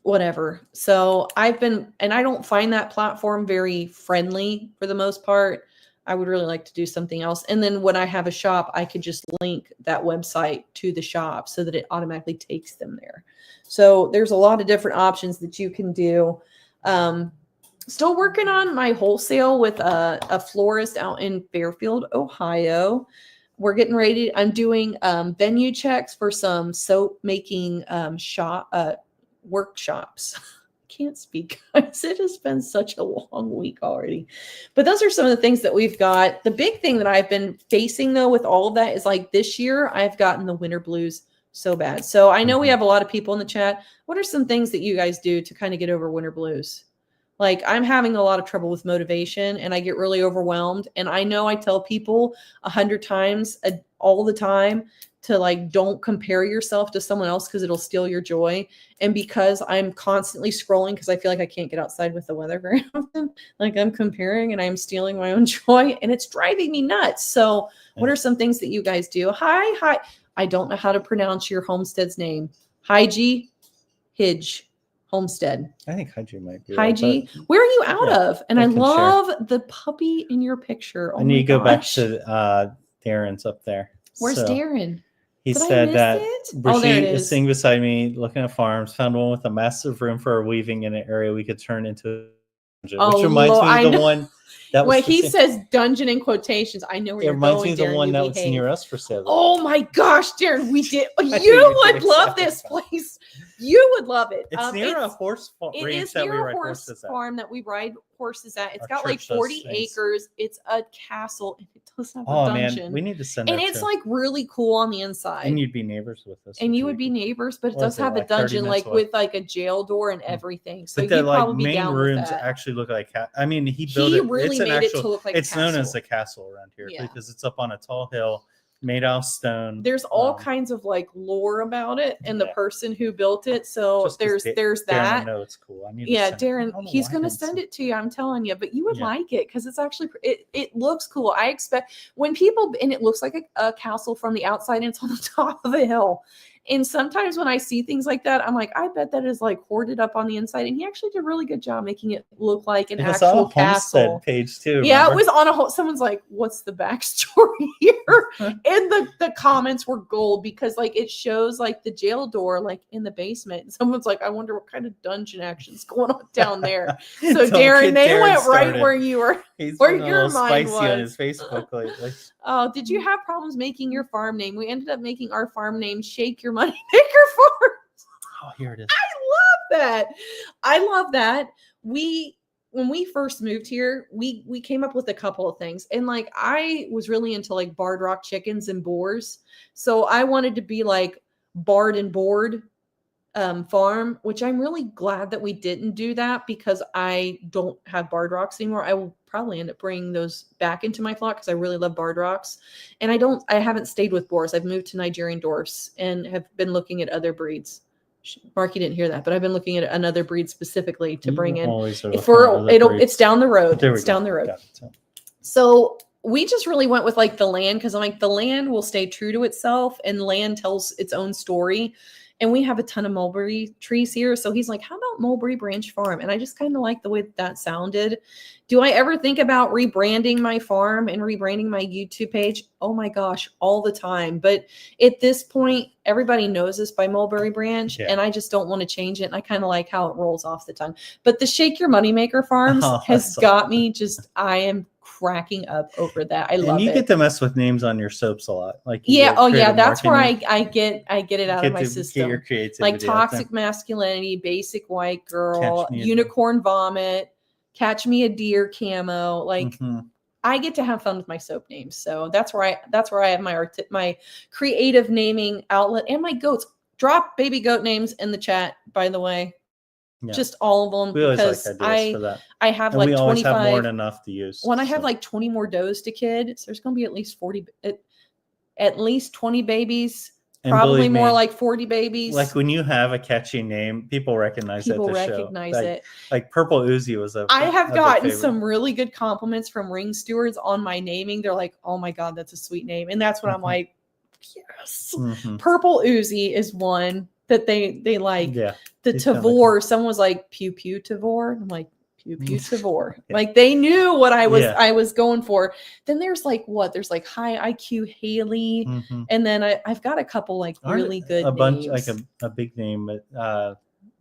whatever. So I don't find that platform very friendly for the most part. I would really like to do something else. And then when I have a shop, I could just link that website to the shop so that it automatically takes them there. So there's a lot of different options that you can do. Still working on my wholesale with a florist out in Fairfield, Ohio. We're getting ready. I'm doing venue checks for some soap making workshops. Can't speak, guys. It has been such a long week already. But those are some of the things that we've got. The big thing that I've been facing, though, with all of that is like this year, I've gotten the winter blues so bad. So I know we have a lot of people in the chat. What are some things that you guys do to kind of get over winter blues? Like, I'm having a lot of trouble with motivation and I get really overwhelmed. And I know I tell people 100 times all the time to like, don't compare yourself to someone else because it'll steal your joy. And because I'm constantly scrolling because I feel like I can't get outside with the weather very often, like I'm comparing and I'm stealing my own joy and it's driving me nuts. So what are some things that you guys do? Hi. I don't know how to pronounce your homestead's name. Hige. Homestead. I think Hige might be. Hige. Where are you out of? And I love the puppy in your picture. Oh, I need to go back to Darren's up there. Where's Darren? He said that Brigitte is sitting beside me looking at farms, found one with a massive room for weaving in an area we could turn into a dungeon, which reminds me of the one that was. Wait, he says dungeon in quotations. I know where you're going. It reminds me of the one that was near us for sale. Oh my gosh, Darren, we did. You would love this place. You would love it. It's near a horse farm. It is near a horse farm that we ride horses at. It's got like 40 acres. It's a castle. And it does have a dungeon. Man, we need to send. And it's like really cool on the inside. And you'd be neighbors with us. And you would be neighbors, but it does have a dungeon, like with like a jail door and everything. So you'd probably be down with that. Main rooms actually look like. I mean, he built it. Really made it to look like. It's known as a castle around here because it's up on a tall hill. Made out of stone. There's all kinds of like lore about it and the person who built it. So there's that. Darren, no, it's cool. Darren, he's gonna send it to you. I'm telling you, but you would like it because it's actually it looks cool. I expect when people and it looks like a castle from the outside and it's on the top of a hill. And sometimes when I see things like that, I'm like, I bet that is like hoarded up on the inside. And he actually did a really good job making it look like an actual castle. Page too. Yeah, remember? It was on a whole. Someone's like, "What's the backstory here?" And the comments were gold because like it shows like the jail door like in the basement. And someone's like, "I wonder what kind of dungeon action's going on down there." So Darren, they went right where you were. Where your mind was. On his Facebook lately. Oh, did you have problems making your farm name? We ended up making our farm name Shake Your Money Maker Farms. Oh, here it is. I love that. When we first moved here, we came up with a couple of things. And like I was really into like Barred Rock chickens and boars. So I wanted to be like Barred and Board farm, which I'm really glad that we didn't do that because I don't have Barred Rocks anymore. I will probably end up bringing those back into my flock because I really love Barred Rocks. And I haven't stayed with boars. I've moved to Nigerian Dwarfs and have been looking at other breeds. Marky didn't hear that, but I've been looking at another breed specifically to bring in. It's down the road. It's down the road. So we just really went with like the land because I'm like the land will stay true to itself and land tells its own story. And we have a ton of mulberry trees here. So he's like, how about Mulberry Branch Farm? And I just kind of like the way that sounded. Do I ever think about rebranding my farm and rebranding my YouTube page? Oh my gosh, all the time. But at this point, everybody knows us by Mulberry Branch. And I just don't want to change it. And I kind of like how it rolls off the tongue. But the Shake Your Moneymaker Farms has got me I am cracking up over that. I love it. And you get to mess with names on your soaps a lot. Like that's where I get it out of my system. Get your creativity like toxic masculinity, basic white girl, unicorn vomit, catch me a deer camo. Like I get to have fun with my soap names. So that's where I have my creative naming outlet and my goats. Drop baby goat names in the chat, by the way. Yeah. Just all of them. We always like ideas for that. I have and like we 25. Always have more than enough to use. When I have like 20 more does to kid, so there's going to be at least 40, at least 20 babies. And probably more like 40 babies. Like when you have a catchy name, people recognize it. People recognize it. Like Purple Uzi was I have gotten some really good compliments from ring stewards on my naming. They're like, "Oh my God, that's a sweet name," and that's what I'm like. yes. Mm-hmm. Purple Uzi is one that they like. Yeah. The He's kinda Tavor, someone was like pew pew Tavor. I'm like pew pew Tavor. Yeah. Like they knew what I Yeah. was going for. Then there's like what? There's like high IQ Haley, Mm-hmm. and then I've got a couple like really good a bunch names. like a big name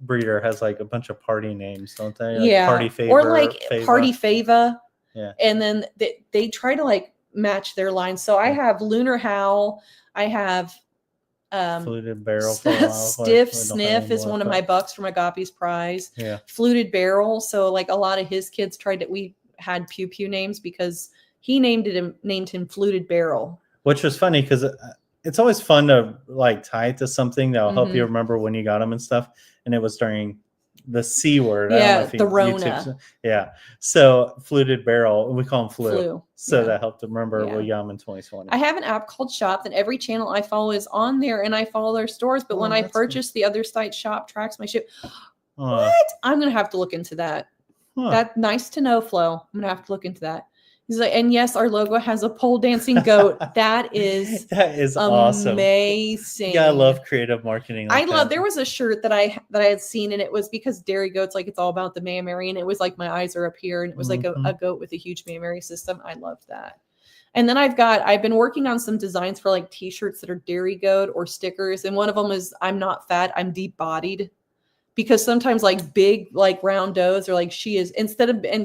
breeder has like a bunch of party names, don't they? Like Yeah, Party Favor, or like Fava. Party Fava. Yeah. And then they try to like match their lines. So I have Lunar Howl. I have Fluted Barrel for a while. Stiff Sniff is one of my bucks from Agape's Prize. Yeah. Fluted Barrel. So like a lot of his kids tried it. We had Pew Pew names because he named him Fluted Barrel. Which was funny because it's always fun to like tie it to something that'll help you Mhm. remember when you got them and stuff. And it was during the C word. Yeah, the Rona. Yeah. So Fluted Barrel, we call them Flu. So Yeah. that helped them remember Yeah. we got them in 2020. I have an app called Shop that every channel I follow is on there, and I follow their stores. But when I that's purchase, the other site Shop tracks my ship. What? I'm gonna have to look into that. Huh. That's nice to know, Flo. I'm gonna have to look into that. He's like, and yes, our logo has a pole dancing goat. That is awesome. Amazing. Yeah, I love creative marketing. I love. There was a shirt that I had seen, and it was because dairy goats, like it's all about the mammary, and it was like my eyes are up here, and it was like a goat with a huge mammary system. I love that. And then I've been working on some designs for like t-shirts that are dairy goat or stickers, and one of them is I'm not fat, I'm deep bodied. Because sometimes like big like round does are like she is and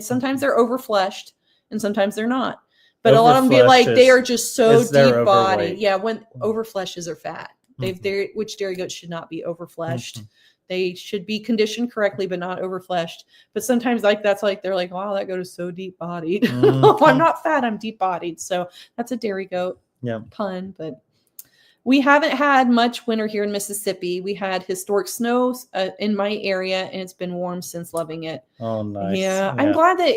sometimes they're overfleshed and sometimes they're not. But a lot of them be like they are just so deep body. Yeah, when overfleshes are fat. Which dairy goats should not be overfleshed. Mm-hmm. They should be conditioned correctly, but not overfleshed. But sometimes like that's like they're like, wow, that goat is so deep bodied. Mm-hmm. I'm not fat, I'm deep bodied. So that's a dairy goat pun, but we haven't had much winter here in Mississippi. We had historic snow in my area, and it's been warm since. Loving it. Oh, nice. Yeah. I'm glad that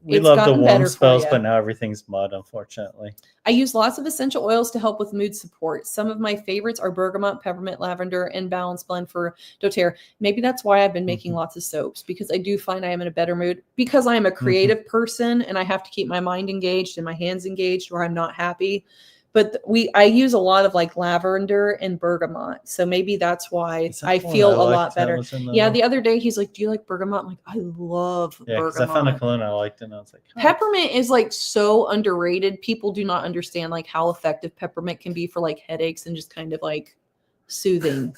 we love the warm spells, but now everything's mud, unfortunately. I use lots of essential oils to help with mood support. Some of my favorites are bergamot, peppermint, lavender, and balance blend for doTERRA. Maybe that's why I've been making lots of soaps, because I do find I am in a better mood because I am a creative person and I have to keep my mind engaged and my hands engaged or I'm not happy. But I use a lot of like lavender and bergamot. So maybe that's why I feel a lot better. Yeah. The other day he's like, do you like bergamot? I'm like, I love bergamot. I found a cologne I liked it and I was like, peppermint is like so underrated. People do not understand like how effective peppermint can be for like headaches and just kind of like soothing.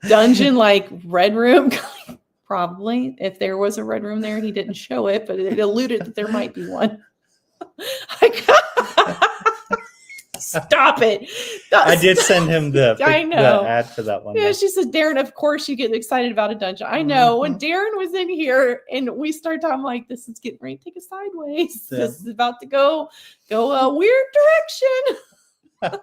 Dungeon like red room. Probably if there was a red room there, he didn't show it, but it alluded that there might be one. Stop it. I did send him the ad for that one. Yeah, she said, Darren, of course you get excited about a dungeon. I know. When Darren was in here and we started talking, I'm like, this is getting ready to take us sideways. Yeah. This is about to go a weird direction.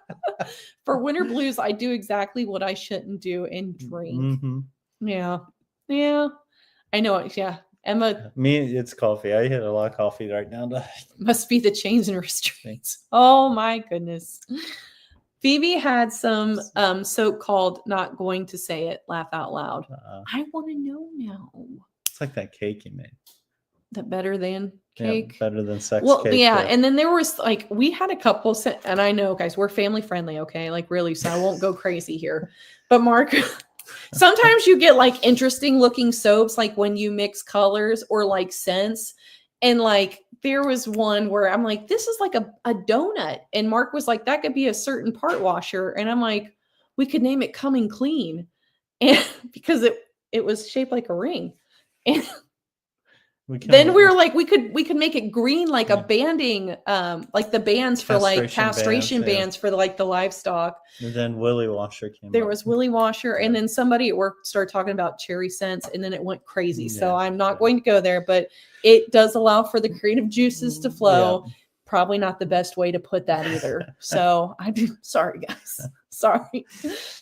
For winter blues, I do exactly what I shouldn't do and drink. Mm-hmm. Yeah. I know it. Yeah. Emma, it's coffee. I hit a lot of coffee right now. Must be the chains and restraints. Oh my goodness. Phoebe had some soap called Not Going to Say It, Laugh Out Loud. I want to know now. It's like that cake you made. That better than cake? Yeah, better than sex cake. Yeah, and then there was like, we had a couple, and I know, guys, we're family friendly, okay? Like really, so I won't go crazy here. But Mark... Sometimes you get like interesting looking soaps, like when you mix colors or like scents. And like there was one where I'm like, this is like a donut. And Mark was like, that could be a certain part washer. And I'm like, we could name it Coming Clean. And because it was shaped like a ring. And then we were like, we could make it green, like a banding, like the bands for like castration bands for like the livestock. And then Willy Washer came. There was Willy Washer, and then somebody at work started talking about cherry scents, and then it went crazy. So I'm not going to go there, but it does allow for the creative juices to flow. Yeah. Probably not the best way to put that either. So I'm sorry, guys. Sorry.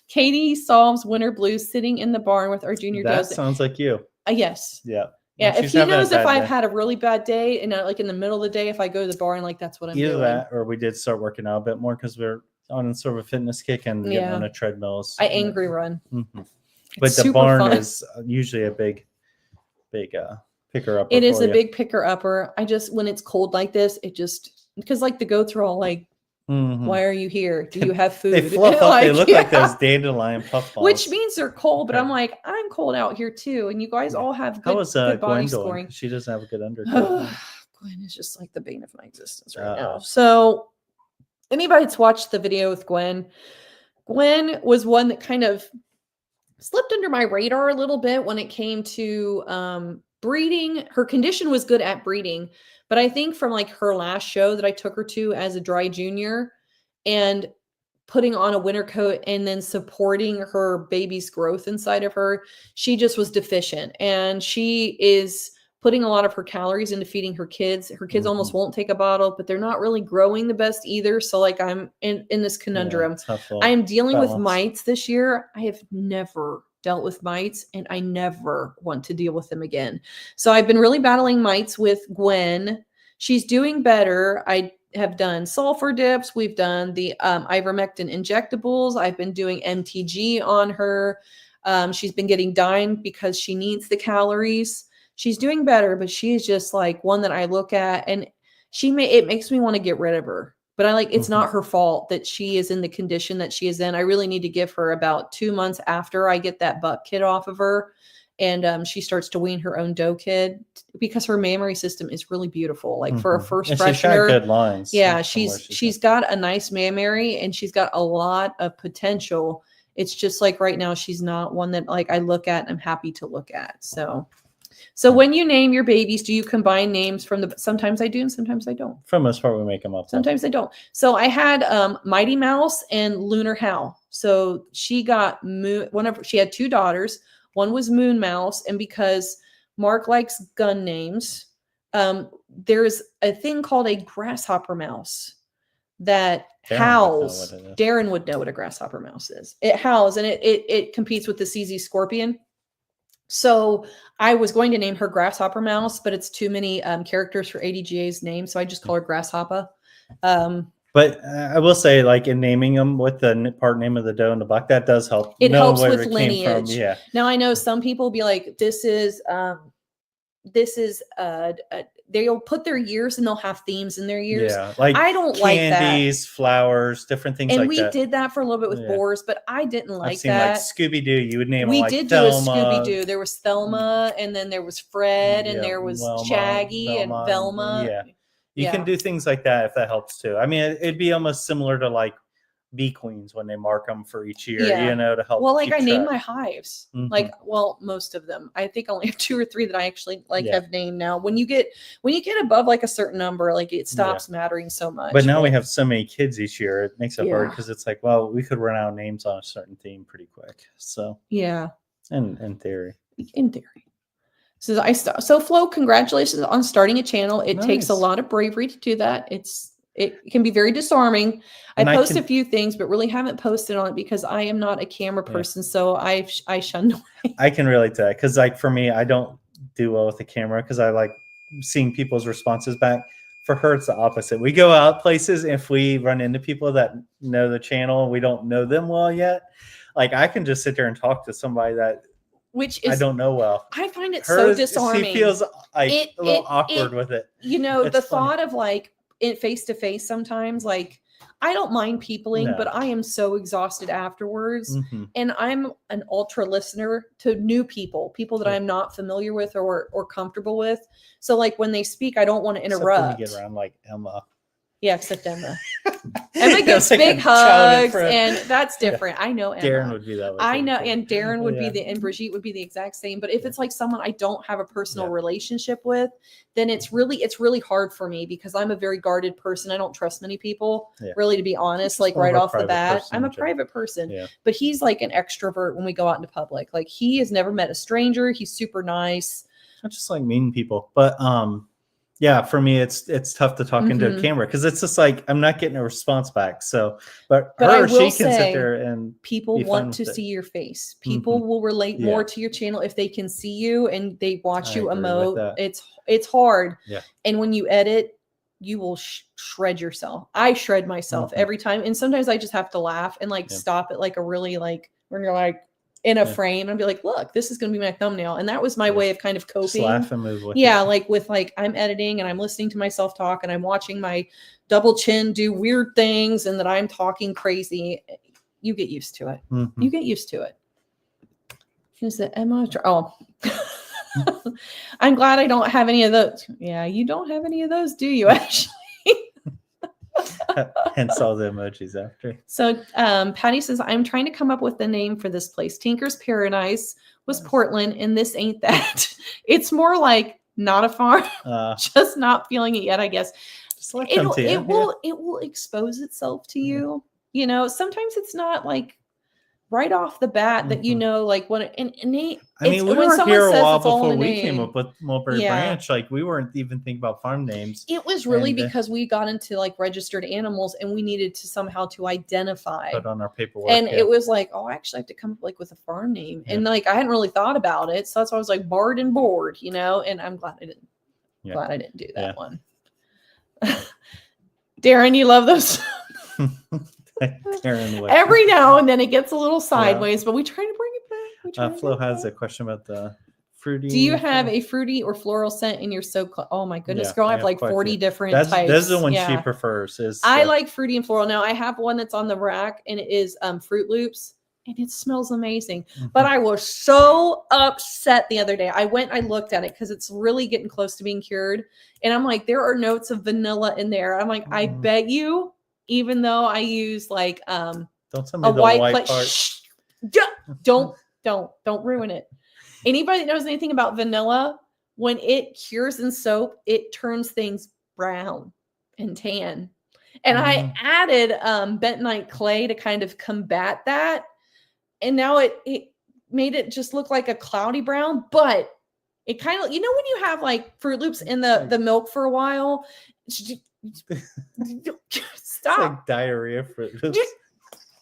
Katie solves winter blues sitting in the barn with our junior. That sounds like you. Yes. Yeah. Yeah, if he knows if I've had a really bad day and like in the middle of the day, if I go to the bar and like that's what I'm doing. Either that, or we did start working out a bit more because we're on sort of a fitness kick and getting on a treadmill. I angry run. Mm-hmm. But the barn is usually a big picker upper. It is a big picker upper. I just when it's cold like this, it just because like the goats are all like Mhm. Why are you here? Do you have food? They fluff up. They look like yeah. those dandelion puffballs. Which means they're cold, but Okay. I'm like, I'm cold out here too. And you guys all have How good, was good body Gwen doing? scoring. She doesn't have a good undercoat. Gwen is just like the bane of my existence right now. So anybody that's watched the video with Gwen was one that kind of slipped under my radar a little bit when it came to breeding. Her condition was good at breeding, but I think from like her last show that I took her to as a dry junior and putting on a winter coat and then supporting her baby's growth inside of her, she just was deficient. And she is putting a lot of her calories into feeding her kids. Her kids almost won't take a bottle, but they're not really growing the best either. So like I'm in this conundrum. I am dealing with mites this year. I have never dealt with mites and I never want to deal with them again. So I've been really battling mites with Gwen. She's doing better. I have done sulfur dips. We've done the ivermectin injectables. I've been doing MTG on her. She's been getting Dine because she needs the calories. She's doing better, but she's just like one that I look at and it makes me want to get rid of her. But it's not her fault that she is in the condition that she is in. I really need to give her about 2 months after I get that butt kid off of her. And she starts to wean her own dough kid because her mammary system is really beautiful. Like for a first freshener, she's got good lines. Yeah, she's got a nice mammary and she's got a lot of potential. It's just like right now, she's not one that like I look at and I'm happy to look at. So when you name your babies, do you combine names from sometimes I do and sometimes I don't. For the most part, we make them up. Sometimes I don't. So I had Mighty Mouse and Lunar Hal. So she got she had 2 daughters. One was Moon Mouse. And because Mark likes gun names, there's a thing called a grasshopper mouse that howls. Darren would know what a grasshopper mouse is. It howls and it competes with the CZ Scorpion. So I was going to name her Grasshopper Mouse, but it's too many characters for ADGA's name. So I just call her Grasshopper. But I will say, like in naming them with the part name of the doe and the buck, that does help. It helps with lineage. Yeah. Now I know some people be like, they'll put their years and they'll have themes in their years. Yeah, like I don't like that. Candies, flowers, different things and like that. And we did that for a little bit with boars, but I didn't like I've seen that. Like Scooby-Doo, you would name we them like did Thelma. do a Scooby-Doo. There was Thelma, and then there was Fred, and there was Shaggy and Velma. Yeah. You can do things like that if that helps too. I mean, it'd be almost similar to like bee queens when they mark them for each year, to help. Well, like I named my hives, most of them. I think I only have 2 or 3 that I actually have named now. When you get above like a certain number, like it stops mattering so much. But now we have so many kids each year, it makes it hard because it's like, well, we could run out of names on a certain theme pretty quick. So in theory. So Flo, congratulations on starting a channel. It takes a lot of bravery to do that. It can be very disarming. I post a few things, but really haven't posted on it because I am not a camera person. So I shun away. I can relate to that because like for me, I don't do well with the camera because I like seeing people's responses back. For her, it's the opposite. We go out places. If we run into people that know the channel and we don't know them well yet, like I can just sit there and talk to somebody that I don't know well. I find it so disarming. She feels like a little awkward with it. The thought of like it face to face sometimes, like I don't mind peopling, but I am so exhausted afterwards. And I'm an ultra listener to new people that I'm not familiar with or comfortable with. So like when they speak, I don't want to interrupt. Except when you get around like Emma. Yeah, except Emma. Emma gets big hugs, and that's different. I know Emma. Darren would be that way. I know, and Darren would be and Brigitte would be the exact same. But if it's like someone I don't have a personal relationship with, then it's really hard for me because I'm a very guarded person. I don't trust many people, really, to be honest. Like right off the bat, I'm a private person. But he's like an extrovert when we go out into public. Like he has never met a stranger. He's super nice. I just like meeting people, but yeah, for me, it's tough to talk into a camera because it's just like I'm not getting a response back. So, but she can sit there and people want to see your face. People will relate more to your channel if they can see you and they watch you emote. It's hard. Yeah. And when you edit, you will shred yourself. I shred myself every time, and sometimes I just have to laugh and like stop it like a really like when you're like in a frame and be like, look, this is going to be my thumbnail. And that was my way of kind of coping. Just laugh and move with yeah. it. Like with like, I'm editing and I'm listening to myself talk and I'm watching my double chin do weird things and that I'm talking crazy. You get used to it. Mm-hmm. You get used to it. Is the Emma? Oh, I'm glad I don't have any of those. Yeah, you don't have any of those, do you? Actually. Hence all the emojis after. So Patty says, I'm trying to come up with a name for this place. Tinker's Paradise was Portland, and this ain't that. It's more like not a farm. Just not feeling it yet, I guess. It will expose itself to you. You know, sometimes it's not like right off the bat that you know, like when we were here a while before we came up with Mulberry Branch. Like we weren't even thinking about farm names. It was really because we got into like registered animals and we needed to somehow to identify. Put on our paperwork. And it was like, oh, I actually have to come up like with a farm name. And like I hadn't really thought about it. So that's why I was like Bard and Board, you know, and I'm glad I didn't. Glad I didn't do that one. Darren, you love those. Every now and then it gets a little sideways, but we try to bring it back. Flo has a question about the fruity. Do you have a fruity or floral scent in your soap? Oh my goodness, girl, I have like 40 different types. That's the one she prefers. I like fruity and floral. Now I have one that's on the rack and it is Fruit Loops and it smells amazing. But I was so upset the other day. I looked at it because it's really getting close to being cured. And I'm like, there are notes of vanilla in there. I'm like, I bet you, even though I use like don't tell me a white part. Don't ruin it. Anybody that knows anything about vanilla, when it cures in soap, it turns things brown and tan. And I added bentonite clay to kind of combat that. And now it made it just look like a cloudy brown, but it kind of, you know, when you have like Fruit Loops in the milk for a while, stop. It's like diarrhea Fruit Loops.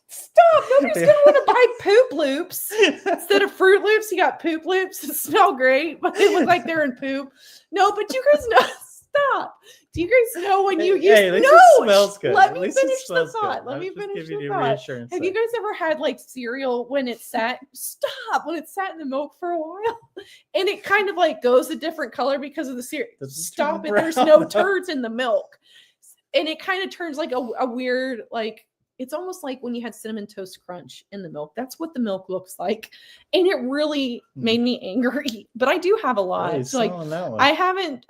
Stop. Nobody's going to want to buy Poop Loops. Instead of Fruit Loops, you got Poop Loops that smell great, but they look like they're in poop. No, but you guys know. Stop. Do you guys know when you use it smells good. Let me finish the thought. Let me finish the thought. Have you guys ever had like cereal when it sat in the milk for a while and it kind of like goes a different color because of the cereal? Stop it. There's no turds in the milk. And it kind of turns like a weird, like, it's almost like when you had Cinnamon Toast Crunch in the milk. That's what the milk looks like. And it really made me angry. But I do have a lot. So like I haven't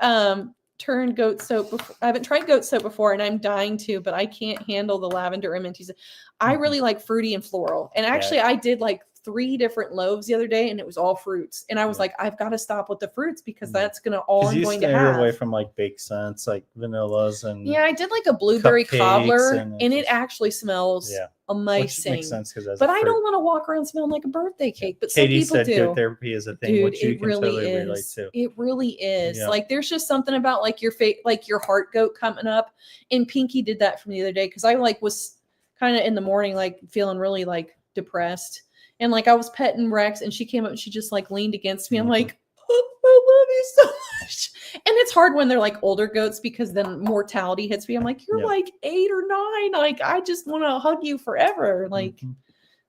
turned goat soap before. I haven't tried goat soap before and I'm dying to, but I can't handle the lavender and mint. I really like fruity and floral. And actually I did like 3 different loaves the other day and it was all fruits. And I was like, I've got to stop with the fruits because that's going to all I'm going to have. Away from like baked scents, like vanillas and I did like a blueberry cobbler and it actually smells amazing. Which makes sense but I don't want to walk around smelling like a birthday cake. But Katie some people said good therapy is a thing, dude, which you can totally relate to. It really is. Yeah. Like there's just something about like your like your heart goat coming up. And Pinky did that for me the other day because I like was kind of in the morning like feeling really like depressed. And like I was petting Rex and she came up and she just like leaned against me. I'm like, oh, I love you so much. And it's hard when they're like older goats because then mortality hits me. I'm like, you're like 8 or 9. Like, I just want to hug you forever. Like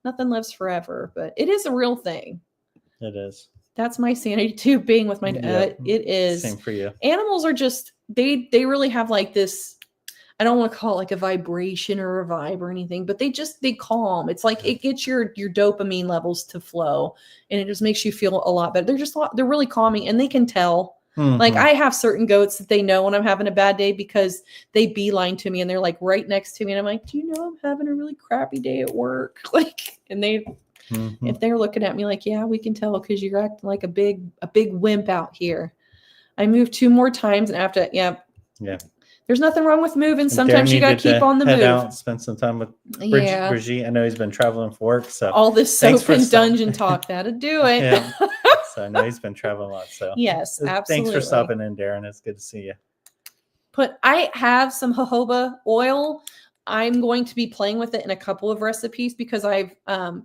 nothing lives forever, but it is a real thing. It is. That's my sanity too, being with my dad. It is. Same for you. Animals are just, they really have like this, I don't want to call it like a vibration or a vibe or anything, but they calm. It's like it gets your dopamine levels to flow and it just makes you feel a lot better. They're really calming and they can tell. Like I have certain goats that they know when I'm having a bad day because they beeline to me and they're like right next to me. And I'm like, do you know I'm having a really crappy day at work? Like, and they, if they're looking at me like, yeah, we can tell because you're acting like a big wimp out here. I moved 2 more times and after, yeah. There's nothing wrong with moving. Sometimes you got to keep on the move. Out, spend some time with Brigitte. I know he's been traveling for work. So all this soap and dungeon talk, that'll do it. So I know he's been traveling a lot. So yes, absolutely. Thanks for stopping in, Darren. It's good to see you. I have some jojoba oil. I'm going to be playing with it in a couple of recipes because I've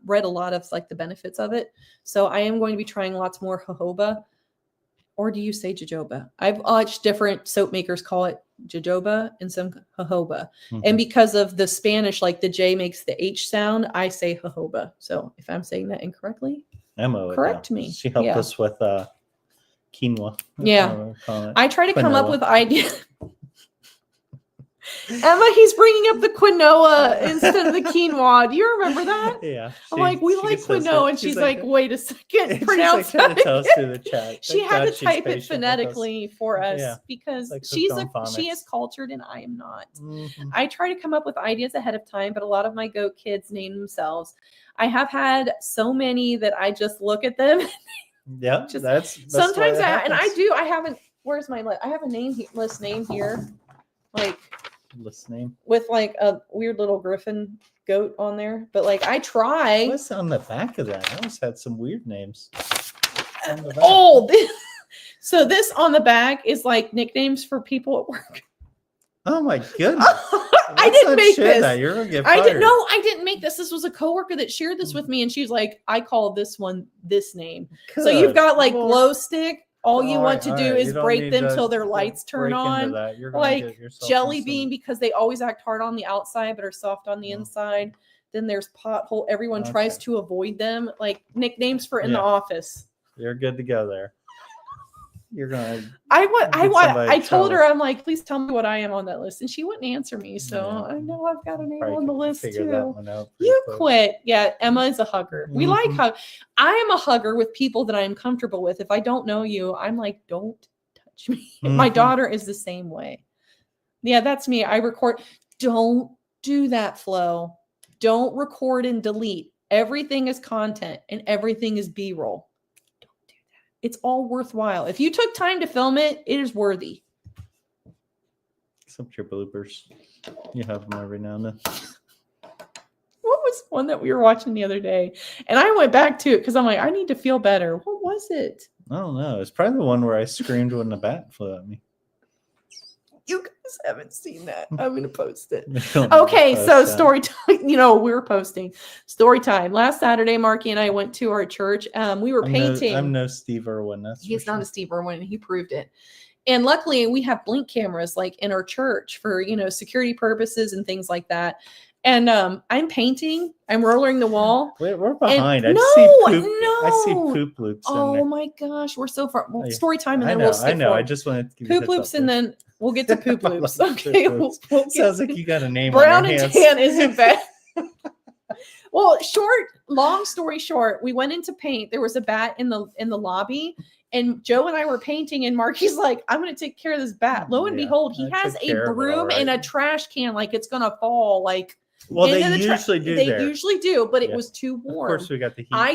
read a lot of like the benefits of it. So I am going to be trying lots more jojoba. Or do you say jojoba? I've watched different soap makers call it jojoba, and some jojoba. Mhm. And because of the Spanish, like the J makes the H sound, I say jojoba. So if I'm saying that incorrectly, Emma would correct know. me. She helped Yeah. us with quinoa. Yeah. Call it. I try to come up Quinoa. with ideas. Emma, he's bringing up the quinoa instead of the quinoa. Do you remember that? Yeah. I'm like, we like quinoa. And she's like, wait a second. Pronounce she's like trying that to tell us again. through the chat. She Thank had God to she's type it patient with us. phonetically for us Yeah. because Like she's hooked on she phonics. is cultured and I am not. Mhm. I try to come up with ideas ahead of time, but a lot of my goat kids name themselves. I have had so many that I just look at them. Yeah, Just that's sometimes why that and I happens. do. I haven't. Where's my list? I have a list name here, like List name. with like a weird little griffin goat on there. But like I try. What's on the back of that? I always had some weird names. On the back. Oh, so this on the back is like nicknames for people at work. Oh my goodness! I didn't make this. That. You're gonna get I fired. I didn't make this. This was a coworker that shared this with me, and she's like, "I call this one this name." So you've got like glow stick. All you want to do is break them till their lights turn on. Like jelly bean because they always act hard on the outside but are soft on the inside. Then there's pothole. Everyone tries to avoid them. Like nicknames for in the office. You're good to go there. You're gonna. I told her, I'm like, please tell me what I am on that list, and she wouldn't answer me. So I know I've got a name on the list too. You quit. Yeah, Emma is a hugger. We like hug. I am a hugger with people that I am comfortable with. If I don't know you, I'm like, don't touch me. My daughter is the same way. Yeah, that's me. I record. Don't do that, Flo. Don't record and delete. Everything is content and everything is B-roll. It's all worthwhile. If you took time to film it, it is worthy. Except your bloopers. You have them every now and then. What was one that we were watching the other day? And I went back to it because I'm like, I need to feel better. What was it? I don't know. It's probably the one where I screamed when the bat flew at me. You guys haven't seen that. I'm going to post it. Okay, so story time. We were posting story time. Last Saturday, Marky and I went to our church. We were painting. I'm no Steve Irwin. He's not a Steve Irwin. He proved it. And luckily, we have blink cameras like in our church for, security purposes and things like that. And I'm painting. I'm rollering the wall. We're behind. I see poop loops. Oh my gosh, we're so far. Well, story time, and then we'll skip. I know. I just wanted to give poop loops, and then we'll get to poop loops. Okay. Sounds like you got a name. Brown on your and hands. tan isn't bad. Well, long story short, we went into paint. There was a bat in the lobby. And Joe and I were painting, and Marky's like, I'm going to take care of this bat. Lo and behold, he has a broom and a trash can like it's going to fall. Like, well, they usually do. They usually do, but it was too warm. Of course, we got the heat. I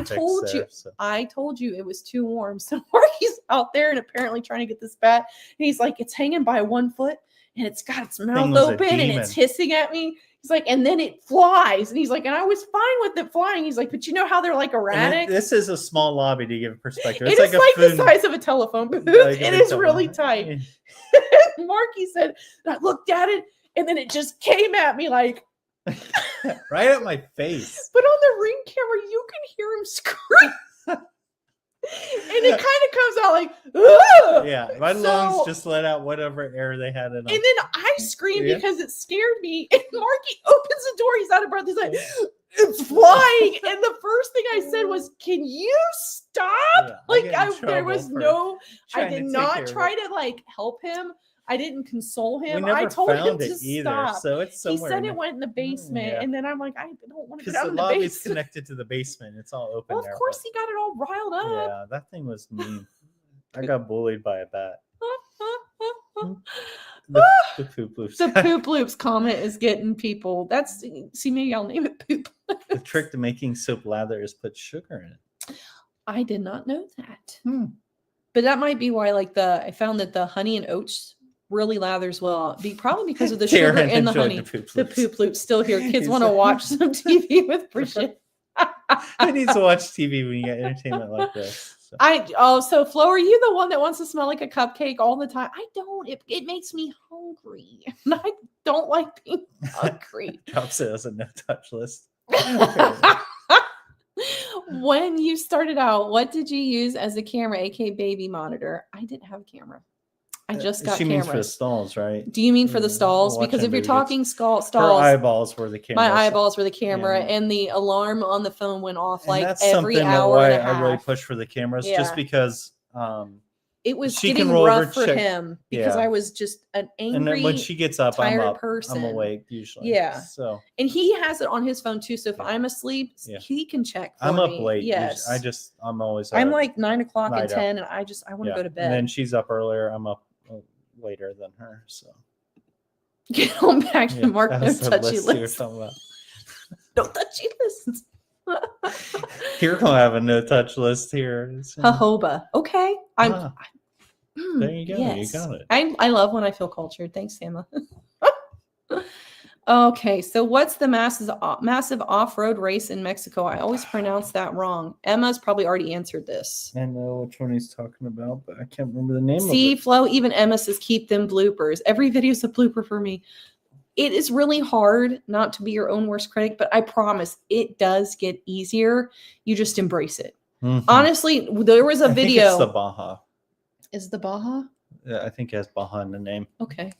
told you it was too warm. So Marky's out there and apparently trying to get this bat. And he's like, it's hanging by 1 foot and it's got its mouth open and it's hissing at me. He's like, and then it flies. And he's like, and I was fine with it flying. He's like, but you know how they're like erratic? This is a small lobby to give perspective. It's like the size of a telephone booth. It is really tight. Marky said, and I looked at it, and then it just came at me like right at my face. But on the ring camera, you can hear him scream. And it kind of comes out like, ugh! Yeah, my lungs just let out whatever air they had in them. And then I screamed because it scared me. And Marky opens the door. He's out of breath. He's like, it's flying. And the first thing I said was, can you stop? Yeah, there was I did not try to like help him. I didn't console him. I told him to stop. So it's somewhere. He said it went in the basement, and then I'm like, I don't want to go down in the the basement. Because the lobby's connected to the basement. It's all open. Well, of course, he got it all riled up. Yeah, that thing was mean. I got bullied by a bat. The poop loops. The poop loops comment is getting people. Maybe I'll name it poop loops. The trick to making soap lather is put sugar in it. I did not know that. But that might be why, I found that the honey and oats really lathers well. Probably because of the sugar and the honey. The poop loops still here. Kids want to watch some TV with Bridget. Who needs to watch TV when you get entertainment like this? So Flo, are you the one that wants to smell like a cupcake all the time? I don't. It makes me hungry. And I don't like being hungry. Drops it as a no-touch list. When you started out, what did you use as a camera, aka baby monitor? I didn't have a camera. I just got She cameras. means for the stalls, right? Do you mean for the stalls? Because if you're talking stalls, her eyeballs were the camera. My eyeballs were the camera, and the alarm on the phone went off and like that's every something hour why and a half. I really push for the cameras, just because it was she getting can roll rough over, for him because I was just an angry, and then when she gets up, tired person. I'm awake usually. Yeah. So and he has it on his phone too. So if I'm asleep, he can check. I'm up late. Yes. I'm always. I'm like 9 o'clock and 10, and I want to go to bed. And then she's up earlier. I'm up later than her. So get on back to Mark. No touchy list. No touchy lists. You're gonna have a no touch list here. Jojoba. Okay. There you go. Yes. You got it. I love when I feel cultured. Thanks, Emma. Okay, so what's the massive off-road race in Mexico? I always pronounce that wrong. Emma's probably already answered this. I know which one he's talking about, but I can't remember the name of it. See, Flo, even Emma says keep them bloopers. Every video's a blooper for me. It is really hard not to be your own worst critic, but I promise it does get easier. You just embrace it. Mm-hmm. Honestly, there was a video. I think it's the Baja. Is the Baja? Yeah, I think it has Baja in the name. Okay.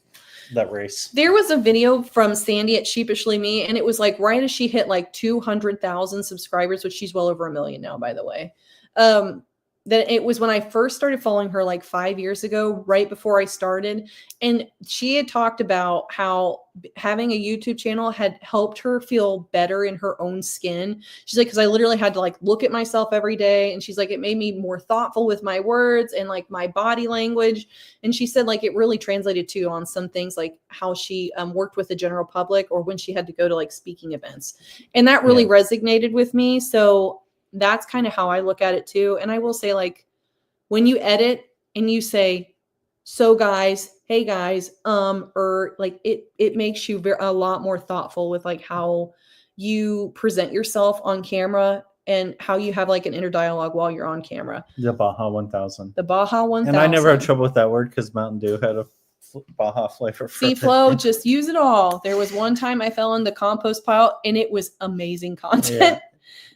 That race. There was a video from Sandy at Sheepishly Me, and it was like right as she hit like 200,000 subscribers, which she's well over 1 million now, by the way. That it was when I first started following her like 5 years ago, right before I started. And she had talked about how having a YouTube channel had helped her feel better in her own skin. She's like, because I literally had to like look at myself every day. And she's like, it made me more thoughtful with my words and like my body language. And she said like it really translated too on some things like how she worked with the general public or when she had to go to like speaking events. And that really resonated with me. So that's kind of how I look at it too. And I will say, like, when you edit and you say, so guys, hey guys, or like it makes you a lot more thoughtful with like how you present yourself on camera and how you have like an inner dialogue while you're on camera. The Baja 1000. The Baja 1000. And I never had trouble with that word because Mountain Dew had a Baja flavor. See, Flo, just use it all. There was one time I fell in the compost pile and it was amazing content. Yeah.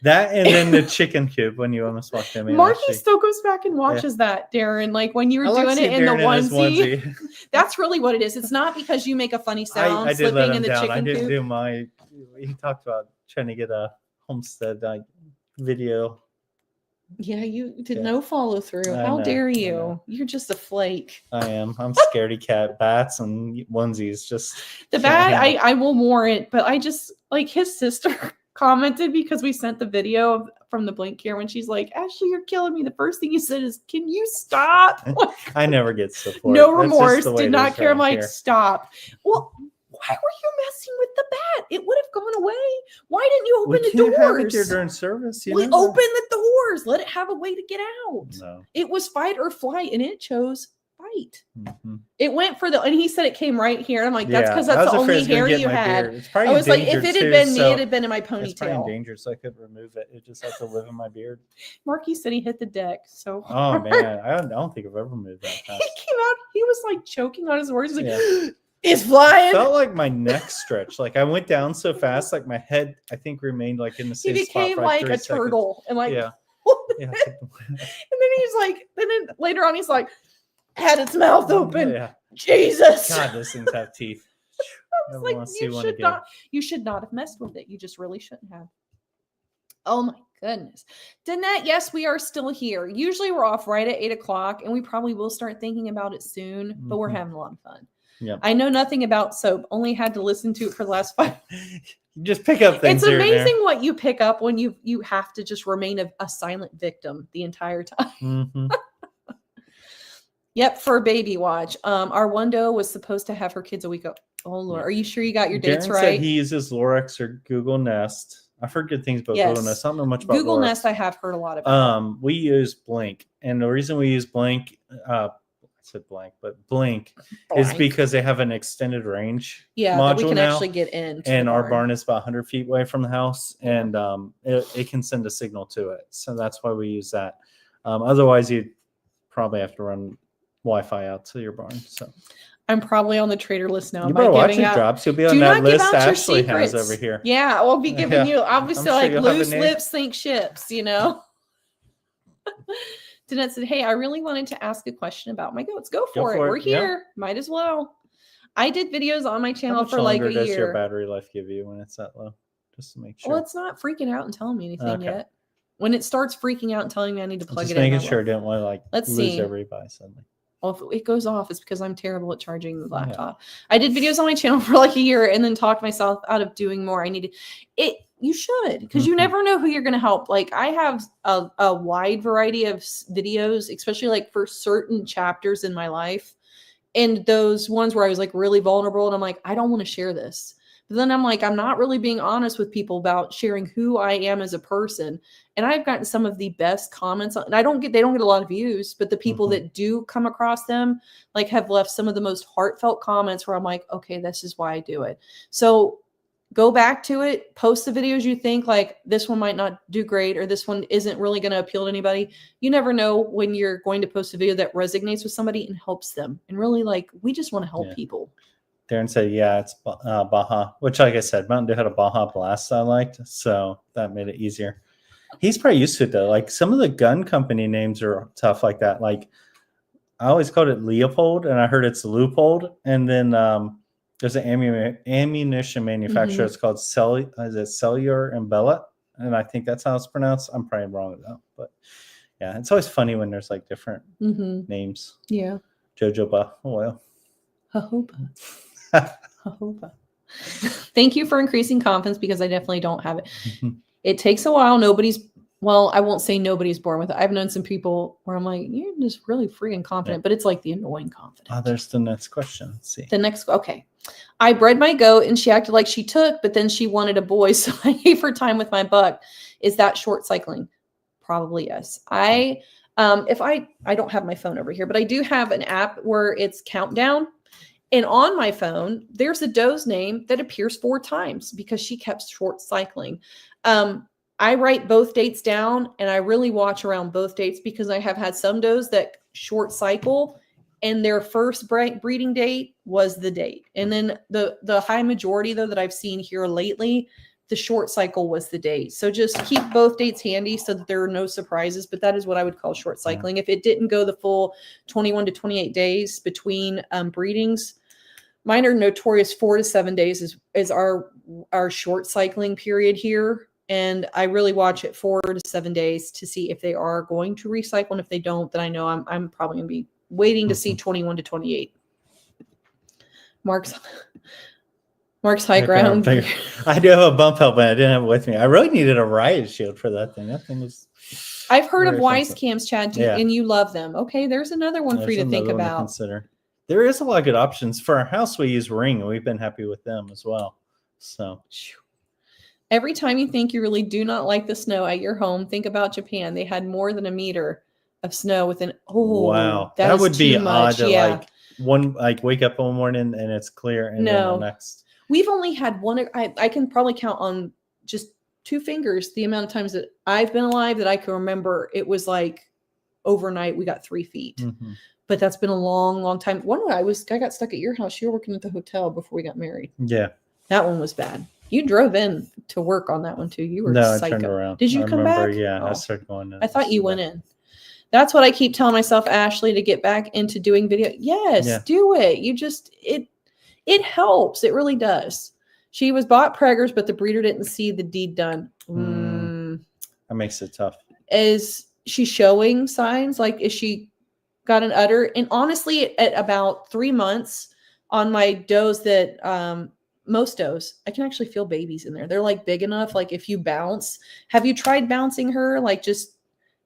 That and then the chicken coop when you almost walked in. Marky still goes back and watches that, Darren. Like when you were doing it in the onesie. That's really what it is. It's not because you make a funny sound I did slipping in the down. chicken I didn't coop. do my. He talked about trying to get a homestead video. Yeah, you did no follow through. How dare you? You're just a flake. I am. I'm scaredy cat. Bats and onesies. Just the bat. I will warrant, but I just like his sister. Commented because we sent the video from the blink here when she's like, Ashley, you're killing me. The first thing you said is, can you stop? I never get support. No remorse. Did not care. I'm like, stop. Well, why were you messing with the bat? It would have gone away. Why didn't you open the doors? Have it there during service. We opened the doors. Let it have a way to get out. No. It was fight or flight, and it chose fight. Mm-hmm. It went for and he said it came right here. And I'm like, that's because that's the only hair you had. I was like, if it had been me, it'd have been in my ponytail. It's probably endangered, so I could remove it. It just has to live in my beard. Marky said he hit the deck. So oh man, I don't think I've ever moved that fast. He came out, he was like choking on his words. He's like, it's flying. It felt like my neck stretched. Like I went down so fast, like my head, I think, remained like in the same spot. He became like a turtle. And like, yeah. And then he's like, then later on, he's like, had its mouth open. Yeah. Jesus. God, those things have teeth. I was like, you should not have messed with it. You just really shouldn't have. Oh my goodness. Danette, yes, we are still here. Usually we're off right at 8 o'clock, and we probably will start thinking about it soon, but we're having a lot of fun. Yep. I know nothing about soap, only had to listen to it for the last 5. You just pick up things. It's amazing what you pick up when you have to just remain a silent victim the entire time. Mm-hmm. Yep, for baby watch. Our Wando was supposed to have her kids a week ago. Oh Lord, are you sure you got your dates right? Said he uses Lorex or Google Nest. I've heard good things about Google Nest. I don't know much about Google Lorex. Nest. I have heard a lot about. We use Blink, and the reason we use Blink, I said blank, but Blink is because they have an extended range. Yeah, module that we can now, actually get in. And our barn is about 100 feet away from the house, and it can send a signal to it. So that's why we use that. Otherwise, you'd probably have to run Wi-Fi out to your barn. So I'm probably on the trader list now. You better watch your drops. You'll be on that list Ashley has over here. Yeah, I'll be giving you obviously like loose lips sink ships, you know. Danette said, hey, I really wanted to ask a question about my goats. Go for it. We're yeah. here. Might as well. I did videos on my channel How much for like longer a year. does your battery life give you when it's that low? Just to make sure. Well, it's not freaking out and telling me anything yet. When it starts freaking out and telling me I need to plug just it in. Just making sure I didn't want to like lose everybody suddenly. Well, if it goes off, it's because I'm terrible at charging the laptop. Yeah. I did videos on my channel for like a year and then talked myself out of doing more. I needed it. You should, because you never know who you're going to help. Like I have a wide variety of videos, especially like for certain chapters in my life. And those ones where I was like really vulnerable and I'm like, I don't want to share this. But then I'm like, I'm not really being honest with people about sharing who I am as a person. And I've gotten some of the best comments and they don't get a lot of views, but the people that do come across them like have left some of the most heartfelt comments where I'm like, okay, this is why I do it. So go back to it, post the videos you think like this one might not do great or this one isn't really going to appeal to anybody. You never know when you're going to post a video that resonates with somebody and helps them. And really like, we just want to help people. Darren said, yeah, it's Baja, which like I said, Mountain Dew had a Baja Blast I liked. So that made it easier. He's probably used to it though. Like some of the gun company names are tough like that. Like I always called it Leopold and I heard it's Leupold. And then there's an ammunition manufacturer. It's called Cellular and Bellet. And I think that's how it's pronounced. I'm probably wrong with that. But yeah, it's always funny when there's like different names. Yeah. Jojoba oil. Jojoba. Jojoba. Thank you for increasing confidence because I definitely don't have it. It takes a while. I won't say nobody's born with it. I've known some people where I'm like, you're just really freaking confident, but it's like the annoying confidence. Oh, there's the next question. Let's see. Okay. I bred my goat and she acted like she took, but then she wanted a boy. So I gave her time with my buck. Is that short cycling? Probably yes. I don't have my phone over here, but I do have an app where it's countdown. And on my phone, there's a doe's name that appears 4 times because she kept short cycling. I write both dates down and I really watch around both dates because I have had some does that short cycle and their first breeding date was the date. And then the high majority though that I've seen here lately, the short cycle was the date. So just keep both dates handy so that there are no surprises, but that is what I would call short cycling. If it didn't go the full 21 to 28 days between breedings, mine are notorious 4 to 7 days is our short cycling period here. And I really watch it 4 to 7 days to see if they are going to recycle. And if they don't, then I know I'm probably going to be waiting to see 21 to 28. Mark's high ground. I do have a bump helmet. I didn't have it with me. I really needed a riot shield for that thing. That thing was. I've heard of Wise Cams, Chad, and you love them. Okay, there's another one for you to think about. Consider. There is a lot of good options for our house. We use Ring, and we've been happy with them as well. So. Every time you think you really do not like the snow at your home, think about Japan. They had more than a meter of snow within. Oh, wow, that would be odd to wake up one morning and it's clear, and then the next. We've only had one. I can probably count on just 2 fingers the amount of times that I've been alive that I can remember. It was like overnight we got 3 feet, but that's been a long, long time. I got stuck at your house. You were working at the hotel before we got married. Yeah, that one was bad. You drove in to work on that one too. You were psycho. I turned around. Did you come back? Yeah, I started going in. I thought you went in. That's what I keep telling myself, Ashley, to get back into doing video. Yes, do it. You just it helps. It really does. She was bought preggers, but the breeder didn't see the deed done. That makes it tough. Is she showing signs? Like, is she got an udder? And honestly, at about 3 months on my does that most does, I can actually feel babies in there. They're like big enough. Like if you bounce, have you tried bouncing her? Like just,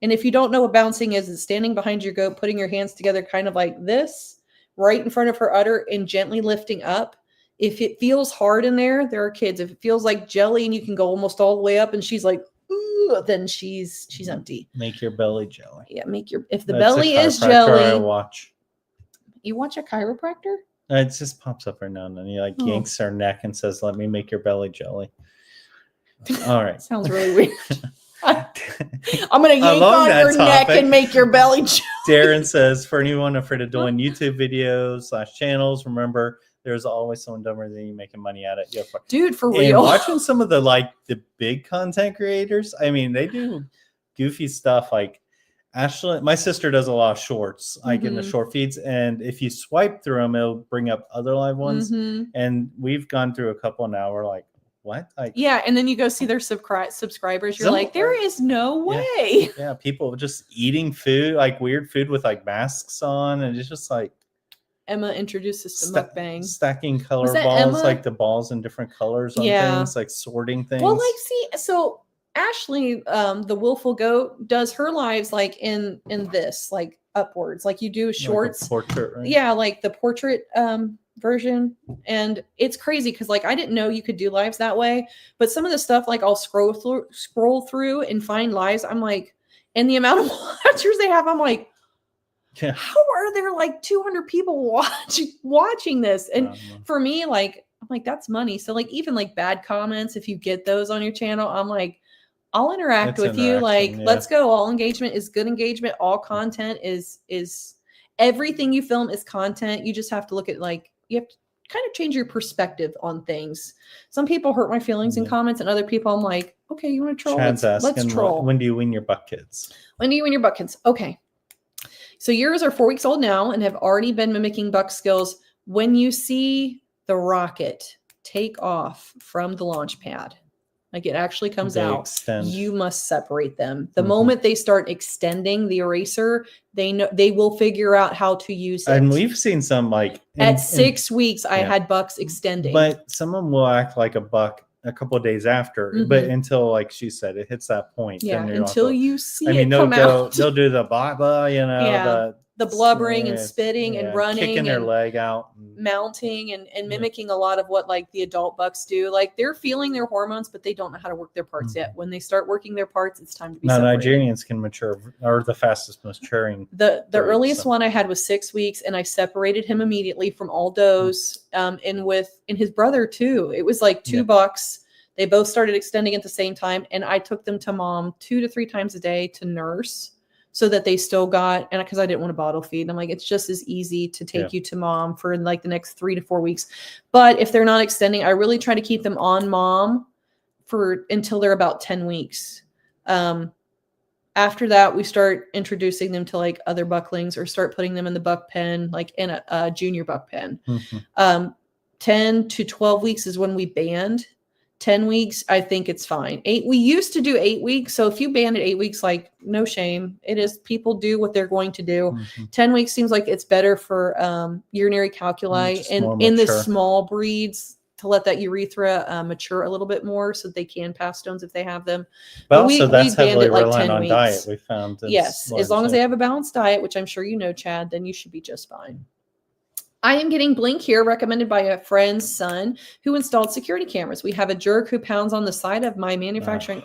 and if you don't know what bouncing is, it's standing behind your goat, putting your hands together kind of like this, right in front of her udder and gently lifting up. If it feels hard in there, there are kids. If it feels like jelly and you can go almost all the way up and she's like, ooh, then she's empty. Make your belly jelly. Yeah, if the belly is jelly. I watch. You watch a chiropractor? It just pops up right now and then. He yanks her neck and says, "Let me make your belly jelly." All right. Sounds really weird. I'm going to yank on your neck and make your belly jelly. Darren says, for anyone afraid of doing YouTube videos / channels, remember, there's always someone dumber than you making money at it. Dude, for and real. Watching some of the big content creators, I mean, they do goofy stuff. Like, Ashley, my sister does a lot of shorts, like in the Mhm. short feeds, and if you swipe through them, it'll bring up other live ones. Mhm. And we've gone through a couple now. We're like, what? Like, Yeah, and then you go see their subscribers. You're Some like, there are- is no yeah. way. yeah, people just eating food, like weird food with like masks on, and it's just like Emma introduced us to mukbang. stacking color that balls, Emma? like the balls in different colors on Yeah. things, like sorting things. Well, like, see, so Ashley, the Willful Goat, does her lives like in this, like upwards, like you do shorts. Like a portrait, right? Yeah, like the portrait version. And it's crazy because like I didn't know you could do lives that way. But some of the stuff, like I'll scroll through and find lives. I'm like, and the amount of watchers they have, I'm like, Yeah. how are there like 200 people watching this? And for me, like, I'm like, that's money. So like even like bad comments, if you get those on your channel, I'm like, I'll interact with you. Like, let's go. All engagement is good engagement. All content is everything you film is content. You just have to look at, like, you have to kind of change your perspective on things. Some people hurt my feelings in comments, and other people I'm like, okay, you want to troll? Chad's Let's troll. when do you win your butt kids? When do you win your butt kids? Okay. So yours are 4 weeks old now and have already been mimicking buck skills. When you see the rocket take off from the launch pad, like it actually comes out, you must separate them. The moment they start extending the eraser, they will figure out how to use it. And we've seen some like at 6 weeks, I had bucks extending. But some of them will act like a buck a couple of days after, but until, like she said, it hits that point. Yeah, then until you see it come out. They'll do the blah, you know, the blubbering and spitting and running, kicking their leg out, mounting and mimicking a lot of what like the adult bucks do. Like they're feeling their hormones, but they don't know how to work their parts yet. When they start working their parts, it's time to be separated. Nigerians can mature, or the fastest maturing. The earliest one I had was 6 weeks, and I separated him immediately from all does. And his brother too. It was like 2 bucks. They both started extending at the same time, and I took them to mom 2 to 3 times a day to nurse, so that they still got, and because I didn't want to bottle feed. And I'm like, it's just as easy to take you to mom for like the next 3 to 4 weeks. But if they're not extending, I really try to keep them on mom until they're about 10 weeks. After that, we start introducing them to like other bucklings, or start putting them in the buck pen, like in a junior buck pen. 10 to 12 weeks is when we banned. 10 weeks, I think it's fine. We used to do 8 weeks. So if you banned at 8 weeks, like, no shame. It is, people do what they're going to do. 10 weeks seems like it's better for urinary calculi and in the small breeds, to let that urethra mature a little bit more so that they can pass stones if they have them. But also that's heavily reliant on diet, we found. Yes, as long as they have a balanced diet, which I'm sure you know, Chad, then you should be just fine. I am getting Blink here, recommended by a friend's son who installed security cameras. We have a jerk who pounds on the side of my manufacturing.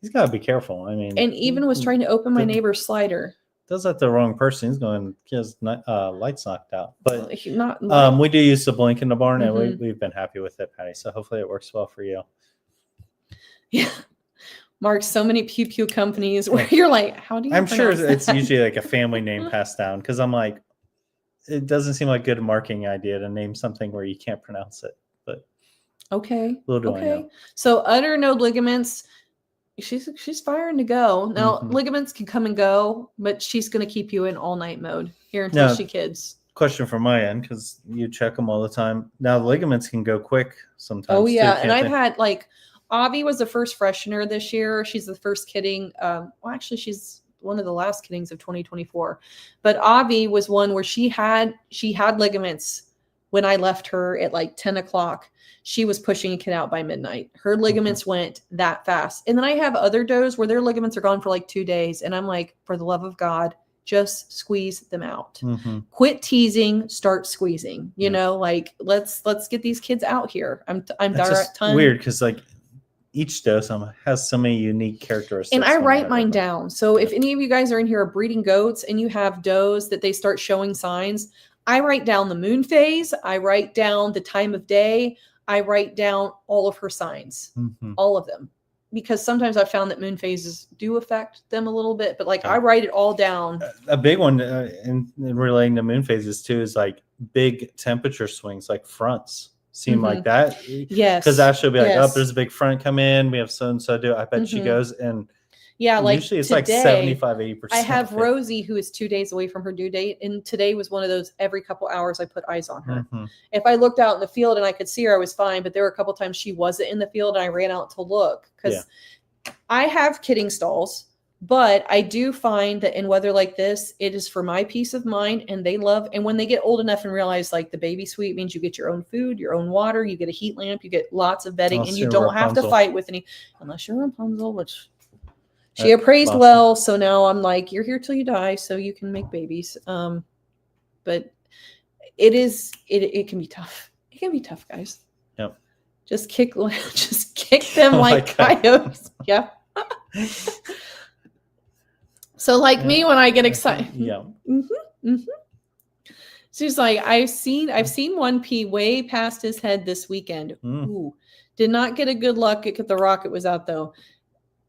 He's got to be careful. I mean, and even was trying to open my neighbor's slider. Does that the wrong person? He's going, his lights knocked out. But we do use the Blink in the barn, and we've been happy with it, Patty. So hopefully it works well for you. Yeah. Mark, so many pew pew companies where you're like, how do you? I'm sure it's usually like a family name passed down, because I'm like, it doesn't seem like a good marketing idea to name something where you can't pronounce it. But okay, little do I know. So utter node ligaments, she's firing to go. Now ligaments can come and go, but she's going to keep you in all night mode here until she kids. Question from my end, because you check them all the time. Now the ligaments can go quick sometimes. Oh yeah, and I've had like Avi was the first freshener this year. She's the first kidding. Well, actually, she's one of the last kiddings of 2024. But Avi was one where she had ligaments when I left her at like 10 o'clock. She was pushing a kid out by midnight. Her ligaments went that fast. And then I have other does where their ligaments are gone for like 2 days. And I'm like, for the love of God, just squeeze them out. Quit teasing, start squeezing. You know, like let's get these kids out here. I'm just weird, because like each doe has so many unique characteristics. And I write mine down. So if any of you guys are in here are breeding goats and you have does that they start showing signs, I write down the moon phase. I write down the time of day. I write down all of her signs, all of them. Because sometimes I've found that moon phases do affect them a little bit, but like I write it all down. A big one in relating to moon phases too is like big temperature swings, like fronts. Seem like that. Yes. Because Ashley will be like, oh, there's a big front come in. We have so-and-so do. I bet she goes and Yeah, like usually it's today, like 75, 80%. I have Rosie, who is 2 days away from her due date, and today was one of those every couple hours I put eyes on her. Mm-hmm. If I looked out in the field and I could see her, I was fine, but there were a couple times she wasn't in the field and I ran out to look because I have kidding stalls, but I do find that in weather like this, it is for my peace of mind, and they love, and when they get old enough and realize like the baby suite means you get your own food, your own water, you get a heat lamp, you get lots of bedding, and you don't have to fight with any, unless you're Rapunzel, which she appraised well. So now I'm like, you're here till you die, so you can make babies. But it can be tough. It can be tough, guys. Yep. Just kick them like coyotes. Yep. So like me when I get excited. Yeah. Mm-hmm, mm-hmm. She's like, I've seen one pee way past his head this weekend. Ooh. Did not get a good look at the rocket was out though.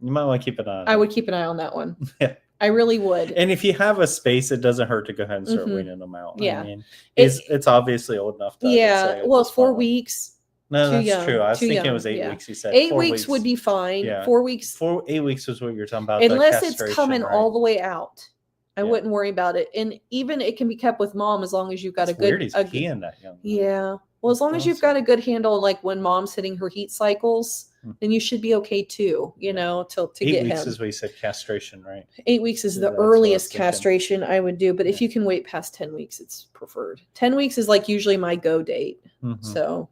You might want to keep an eye on I would keep an eye on that one. Yeah. I really would. And if you have a space, it doesn't hurt to go ahead and start weaning them out. Yeah. I mean, it's obviously old enough to well, it's 4 weeks. No, that's true. I was thinking it was 8 weeks. You said 8 weeks would be fine. Yeah. 4 weeks. 8 weeks was what you're talking about. Unless it's coming all the way out. I Yeah. wouldn't worry about it. And even it can be kept with mom as long as you've got a good. Weird he's peeing that young. Yeah. Well, as long as you've got a good handle, like when mom's hitting her heat cycles, then you should be okay too, you know, to 8 get weeks him. is what you said, castration, right? 8 weeks is the earliest castration I would do. But if you can wait past 10 weeks, it's preferred. 10 weeks is like usually my go date. Mm-hmm. So,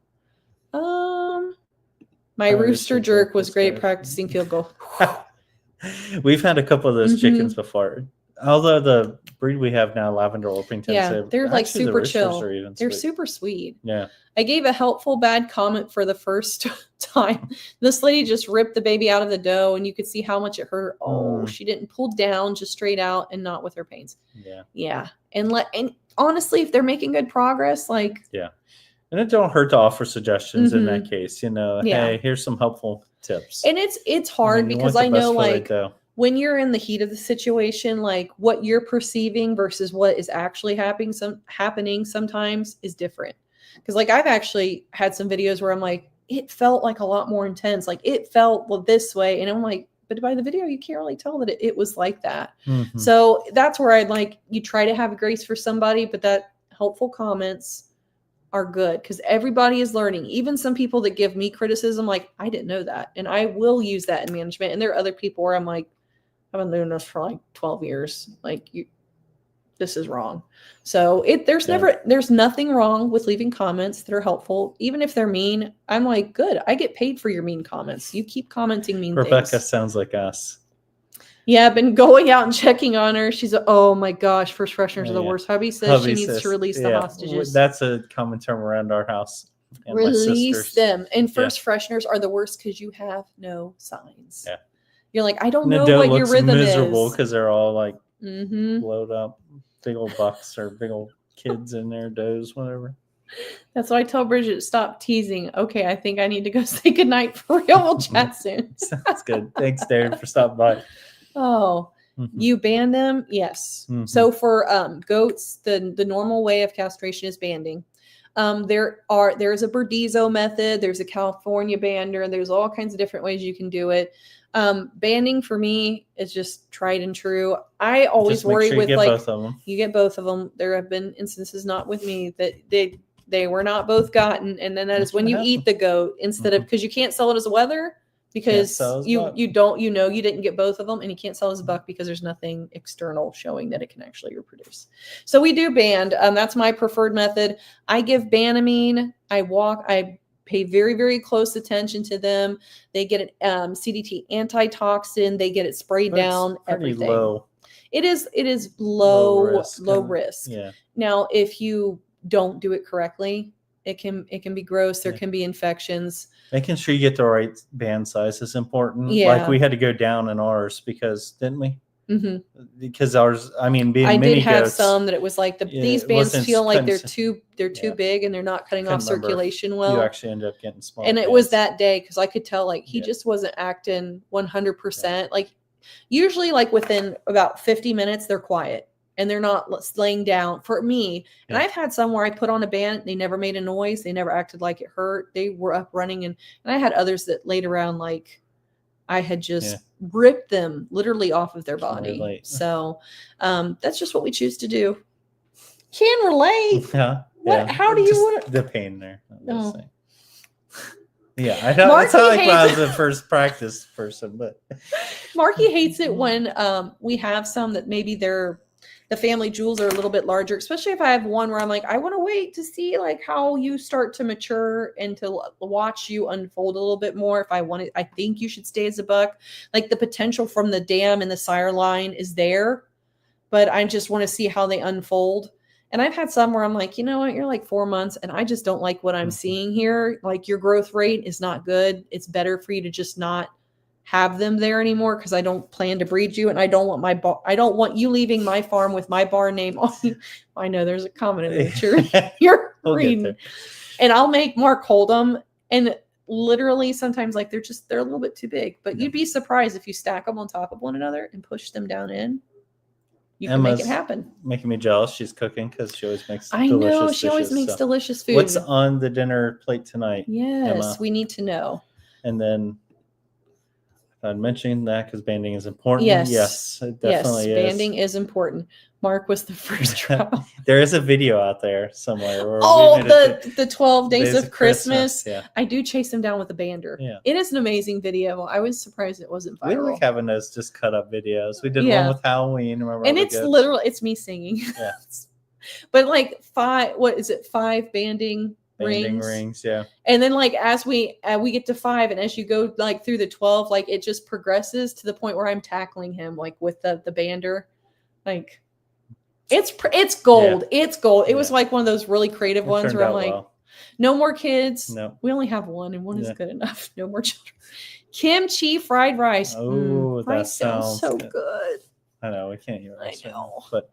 my rooster jerk was great practicing field goal. We've had a couple of those chickens before. Although the breed we have now, Lavender Orpington, they're like super chill. They're super sweet. Yeah. I gave a helpful bad comment for the first time. This lady just ripped the baby out of the dough, and you could see how much it hurt. Oh, she didn't pull down, just straight out, and not with her pains. Yeah. Yeah. And honestly, if they're making good progress, like and it don't hurt to offer suggestions in that case. You know, hey, here's some helpful tips. And it's hard because I know like when you're in the heat of the situation, like what you're perceiving versus what is actually happening sometimes is different. Because like I've actually had some videos where I'm like, it felt like a lot more intense. Like it felt this way. And I'm like, but by the video, you can't really tell that it was like that. Mm-hmm. So that's where I'd like, you try to have grace for somebody, but that helpful comments are good because everybody is learning. Even some people that give me criticism, like, I didn't know that. And I will use that in management. And there are other people where I'm like, I've been doing this for like 12 years. Like this is wrong. So there's nothing wrong with leaving comments that are helpful. Even if they're mean, I'm like, good. I get paid for your mean comments. You keep commenting mean things. Rebecca sounds like us. Yeah, I've been going out and checking on her. She's oh my gosh, first fresheners are the worst. Hubby says she needs to release the hostages. That's a common term around our house. And release them. And first fresheners are the worst because you have no signs. Yeah. You're like, I don't know what your rhythm is. Miserable because they're all like blowed up, big old bucks or big old kids in there, does, whatever. That's why I tell Bridget, stop teasing. Okay, I think I need to go say goodnight for real. We'll chat soon. Sounds good. Thanks, Darren, for stopping by. Oh, you ban them? Yes. Mm-hmm. So for goats, the normal way of castration is banding. There's a Burdizzo method. There's a California bander. There's all kinds of different ways you can do it. Banding for me is just tried and true. I always worry with like both of them. You get both of them. There have been instances not with me that they were not both gotten, and then that is when you eat the goat instead of because you can't sell it as a wether because you didn't get both of them, and you can't sell it as a buck because there's nothing external showing that it can actually reproduce. So we do band. That's my preferred method. I give Banamine. I pay very, very close attention to them. They get an CDT antitoxin. They get it sprayed down. Everything. Low. It is low risk. Yeah. Now, if you don't do it correctly, it can be gross. There can be infections. Making sure you get the right band size is important. Yeah. Like we had to go down in ours because didn't we? Mm-hmm. Because ours, I mean, being mini goats, have some that it was like these bands feel like they're too big and they're not cutting off circulation well. You actually end up getting small. And it was that day because I could tell like he just wasn't acting 100%. Yeah. Like usually like within about 50 minutes they're quiet and they're not laying down for me. And I've had some where I put on a band, they never made a noise, they never acted like it hurt, they were up running, and I had others that laid around like I had just ripped them literally off of their body. Relate. So that's just what we choose to do. Can relate. Yeah. What? Yeah. How do you want the pain there? Oh. Yeah, I know. Marky It's not like when I hates was the first practice person, but Marky hates it when we have some that maybe the family jewels are a little bit larger, especially if I have one where I'm like, I want to wait to see like how you start to mature and to watch you unfold a little bit more. If I think you should stay as a buck. Like the potential from the dam and the sire line is there, but I just want to see how they unfold. And I've had some where I'm like, you know what, you're like 4 months and I just don't like what I'm seeing here. Like your growth rate is not good. It's better for you to just not have them there anymore because I don't plan to breed you, and I don't want you leaving my farm with my barn name on you. I know there's a comment in there. You're breeding. And I'll make Mark hold them, and literally sometimes like they're a little bit too big. But you'd be surprised if you stack them on top of one another and push them down in. You can make it happen. Making me jealous. She's cooking because she always makes delicious dishes. I know. She always makes delicious food. What's on the dinner plate tonight? Yes, Emma? We need to know. And then I'd mention that because banding is important. Yes, it definitely is. Banding is important. Mark was the first trial. There is a video out there somewhere. Where the 12 days of Christmas. Yeah. I do chase him down with a bander. Yeah. It is an amazing video. I was surprised it wasn't viral. We like having those just cut up videos. We did one with Halloween. Remember? And it's literally, it's me singing. Yeah. But like 5 banding rings, yeah. And then like as we get to 5, and as you go like through the 12, like it just progresses to the point where I'm tackling him like with the bander. Like it's gold. Yeah. It's gold. It was like one of those really creative ones where I'm like, no more kids. No. We only have one, and one is good enough. No more children. Kimchi fried rice. Oh, that sounds so good. I know we can't eat rice. I know, but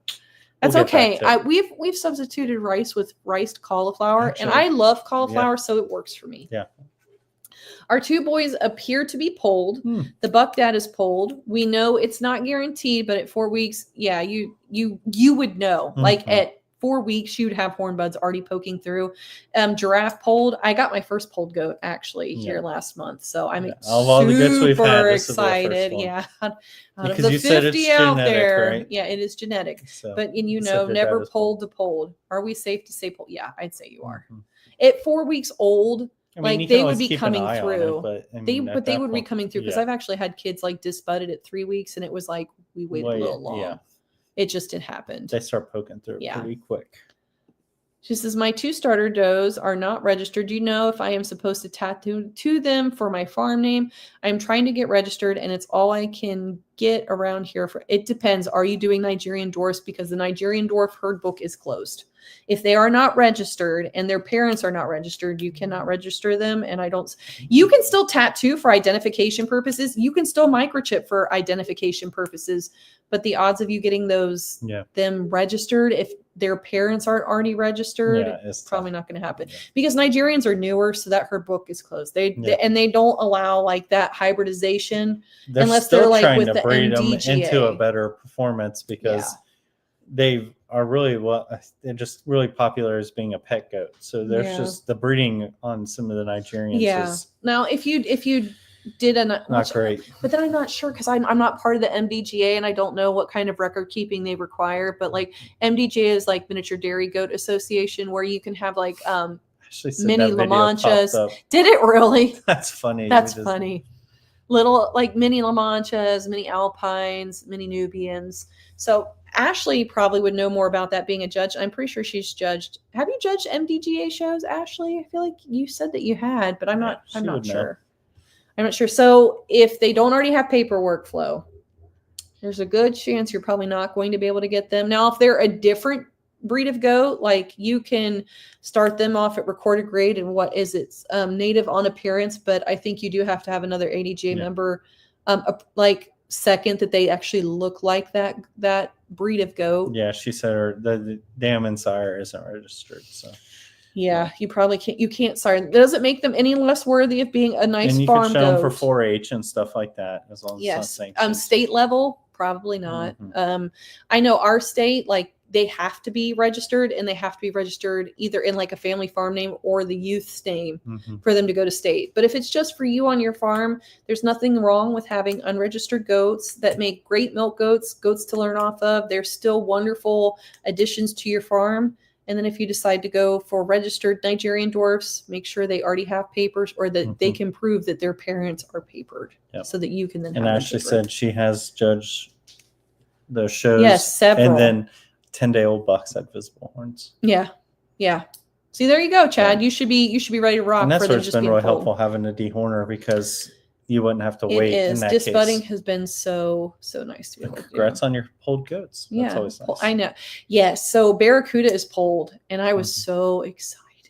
that's okay. We've substituted rice with riced cauliflower, and I love cauliflower, so it works for me. Yeah. Our 2 boys appear to be polled. The buck dad is polled. We know it's not guaranteed, but at 4 weeks, you would know. Like at 4 weeks, you'd have horn buds already poking through. Giraffe polled. I got my first polled goat actually here last month, so I'm super excited. Yeah, out of the 50 out there, right? Yeah, it is genetic. So, but never polled to polled. Are we safe to say polled? Yeah, I'd say you are. At 4 weeks old. They would be coming through. They would be coming through because I've actually had kids like disbudded at 3 weeks, and it was like we waited a little long. Yeah. It just had happened. They start poking through pretty quick. She says, my 2 starter does are not registered. Do you know if I am supposed to tattoo them for my farm name? I'm trying to get registered, and it's all I can get around here. It depends. Are you doing Nigerian dwarfs? Because the Nigerian dwarf herd book is closed. If they are not registered and their parents are not registered, you cannot register them. And you can still tattoo for identification purposes. You can still microchip for identification purposes. But the odds of you getting them registered, if their parents aren't already registered, it's probably not going to happen. Because Nigerians are newer, so that herd book is closed. They don't allow like that hybridization unless they're like with the breed MDGA. Them into a better performance because they are they're just really popular as being a pet goat. So there's just the breeding on some of the Nigerians. Yeah. Now, if you did not great, but then I'm not sure because I'm not part of the MDGA and I don't know what kind of record keeping they require. But like MDGA is like Miniature Dairy Goat Association, where you can have like mini La Manchas. Did it really? That's funny. That's funny. Little like mini La Manchas, mini Alpines, mini Nubians. So Ashley probably would know more about that being a judge. I'm pretty sure she's judged. Have you judged MDGA shows, Ashley? I feel like you said that you had, but I'm not sure. I'm not sure. So if they don't already have paperwork flow, there's a good chance you're probably not going to be able to get them. Now, if they're a different breed of goat, like you can start them off at recorded grade and native on appearance, but I think you do have to have another ADGA member like second that they actually look like that breed of goat. Yeah, she said the dam and sire isn't registered, so yeah, you probably can't. You can't. Sorry, it doesn't make them any less worthy of being a nice and you farm can show goat. them for 4-H and stuff like that, as long as it's not sanctioned. State level, probably not. I know our state, like they have to be registered, and they have to be registered either in like a family farm name or the youth's name for them to go to state. But if it's just for you on your farm, there's nothing wrong with having unregistered goats that make great milk goats to learn off of. They're still wonderful additions to your farm. And then if you decide to go for registered Nigerian dwarfs, make sure they already have papers, or that they can prove that their parents are papered, so that you can then have them Ashley papered. said she has judged those shows. Yes, several. And then 10-day-old bucks at visible horns. Yeah. See, there you go, Chad. You should be ready to rock. And that's for where them it's just been being really pulled. helpful having a dehorner, because you wouldn't have to wait. It is. In that Disbudding case. has been so nice to be able to do. Congrats on your pulled goats. That's always nice. I know. Yes. So Barracuda is pulled, and I was so excited.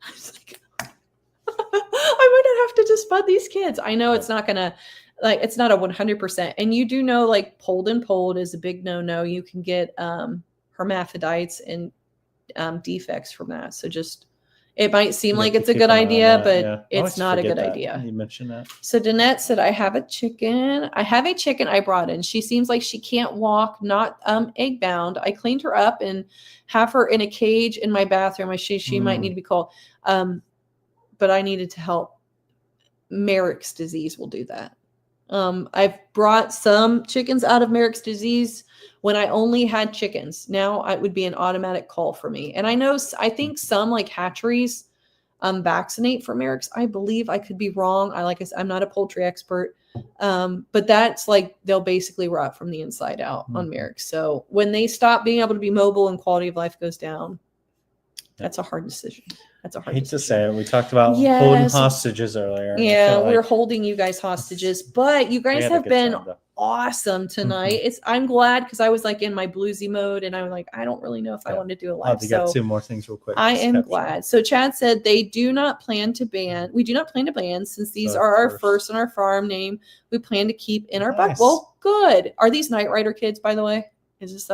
I was like, I might not have to disbud these kids. I know it's not gonna, like, it's not a 100%. And you do know, like, pulled is a big no-no. You can get hermaphrodites and defects from that. So just, it might seem like it's a good idea, but it's not a good idea. You mentioned that. So Danette said, I have a chicken I brought in. She seems like she can't walk, not egg bound. I cleaned her up and have her in a cage in my bathroom. She might need to be called. But I needed to help. Merrick's disease will do that. I've brought some chickens out of Merrick's disease when I only had chickens. Now it would be an automatic call for me. And I think some like hatcheries vaccinate for Merrick's. I believe, I could be wrong. I'm not a poultry expert. But that's like, they'll basically rot from the inside out on Merrick's. So when they stop being able to be mobile and quality of life goes down, that's a hard decision. I hate to say it. We talked about holding hostages earlier. Yeah, we're holding you guys hostages, but you guys have been awesome tonight. I'm glad, because I was like in my bluesy mode, and I was like, I don't really know if I want to do a live. You got two more things real quick. I am glad. So Chad said we do not plan to ban, since these are our first on our farm name. We plan to keep in our buck. Well, good. Are these Night Rider kids, by the way? Is this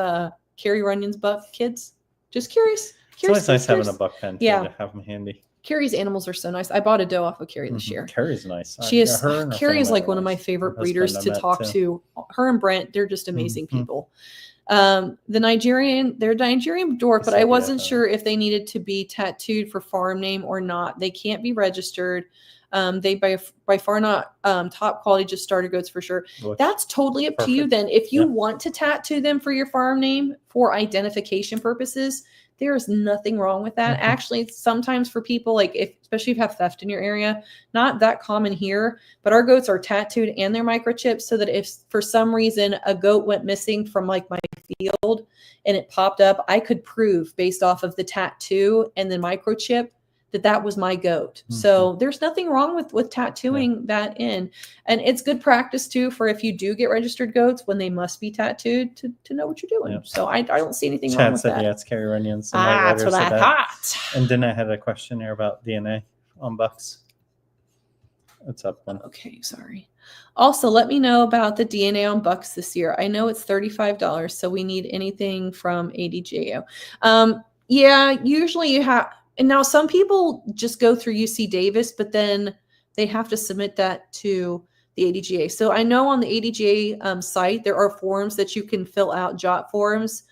Carrie Runyon's buck kids? Just curious. It's always nice having a buck pen to have them handy. Carrie's animals are so nice. I bought a doe off of Carrie this year. Carrie's nice. She is. Carrie is like one of my favorite breeders to talk to. Her and Brent, they're just amazing people. They're Nigerian dwarf, but I wasn't sure if they needed to be tattooed for farm name or not. They can't be registered. They by far not top quality, just starter goats for sure. That's totally up to you then. If you want to tattoo them for your farm name for identification purposes, there is nothing wrong with that. Actually, sometimes for people, like especially if you have theft in your area, not that common here, but our goats are tattooed and they're microchipped, so that if for some reason a goat went missing from like my field and it popped up, I could prove based off of the tattoo and the microchip that was my goat. So there's nothing wrong with tattooing that in. And it's good practice too, for if you do get registered goats, when they must be tattooed, to know what you're doing. So I don't see anything wrong with that. Yeah, it's Carrie Runyon. That's what I thought. And then I had a question here about DNA on bucks. What's up, one? Okay, sorry. Also, let me know about the DNA on bucks this year. I know it's $35, so we need anything from ADJO. Yeah, usually you have. And now some people just go through UC Davis, but then they have to submit that to the ADGA. So I know on the ADGA site, there are forms that you can fill out, JOT forms,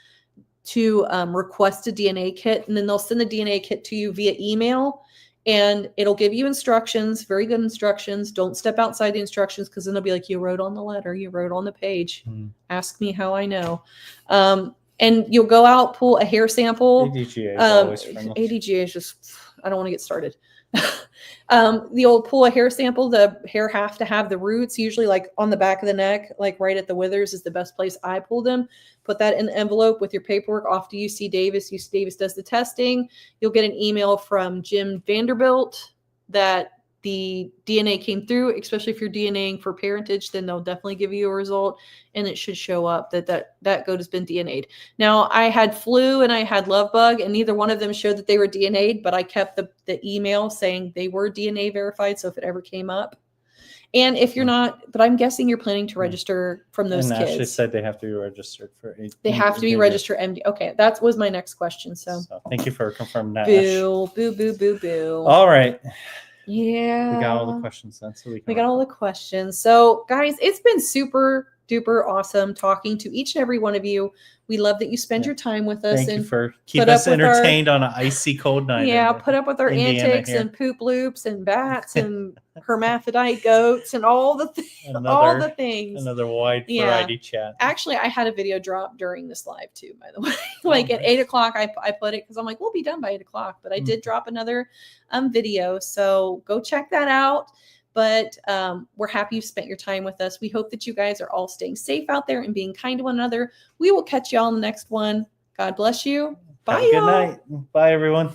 to request a DNA kit. And then they'll send the DNA kit to you via email. And it'll give you instructions, very good instructions. Don't step outside the instructions, because then they'll be like, you wrote on the letter, you wrote on the page. Ask me how I know. And you'll go out, pull a hair sample. ADGA is always friendly. ADGA is just, I don't want to get started. You'll pull a hair sample. The hair have to have the roots, usually like on the back of the neck, like right at the withers is the best place I pull them. Put that in the envelope with your paperwork off to UC Davis. UC Davis does the testing. You'll get an email from Jim Vanderbilt that the DNA came through, especially if you're DNAing for parentage, then they'll definitely give you a result, and it should show up that goat has been DNA'd. Now, I had flu and I had love bug, and neither one of them showed that they were DNA'd, but I kept the email saying they were DNA verified, so if it ever came up. And if you're not, but I'm guessing you're planning to register from those kids. Ashley said they have to be registered for They have to be registered MD. Okay, that was my next question. So thank you for confirming that. Boo, boo, boo, boo, boo. All right. Yeah. We got all the questions then. So we got all the questions. So guys, it's been super duper awesome talking to each and every one of you. We love that you spend your time with us. Thank and you for keeping us entertained on an icy cold night. Yeah, put up with our Indiana antics here. and poop loops and bats and hermaphrodite goats and all the all the things. Another wide variety chat. Actually, I had a video drop during this live too, by the way. Like at 8 o'clock, I put it because I'm like, we'll be done by 8 o'clock. But I did drop another video, so go check that out. But we're happy you spent your time with us. We hope that you guys are all staying safe out there and being kind to one another. We will catch you all in the next one. God bless you. Bye, Have a good night. Bye, everyone.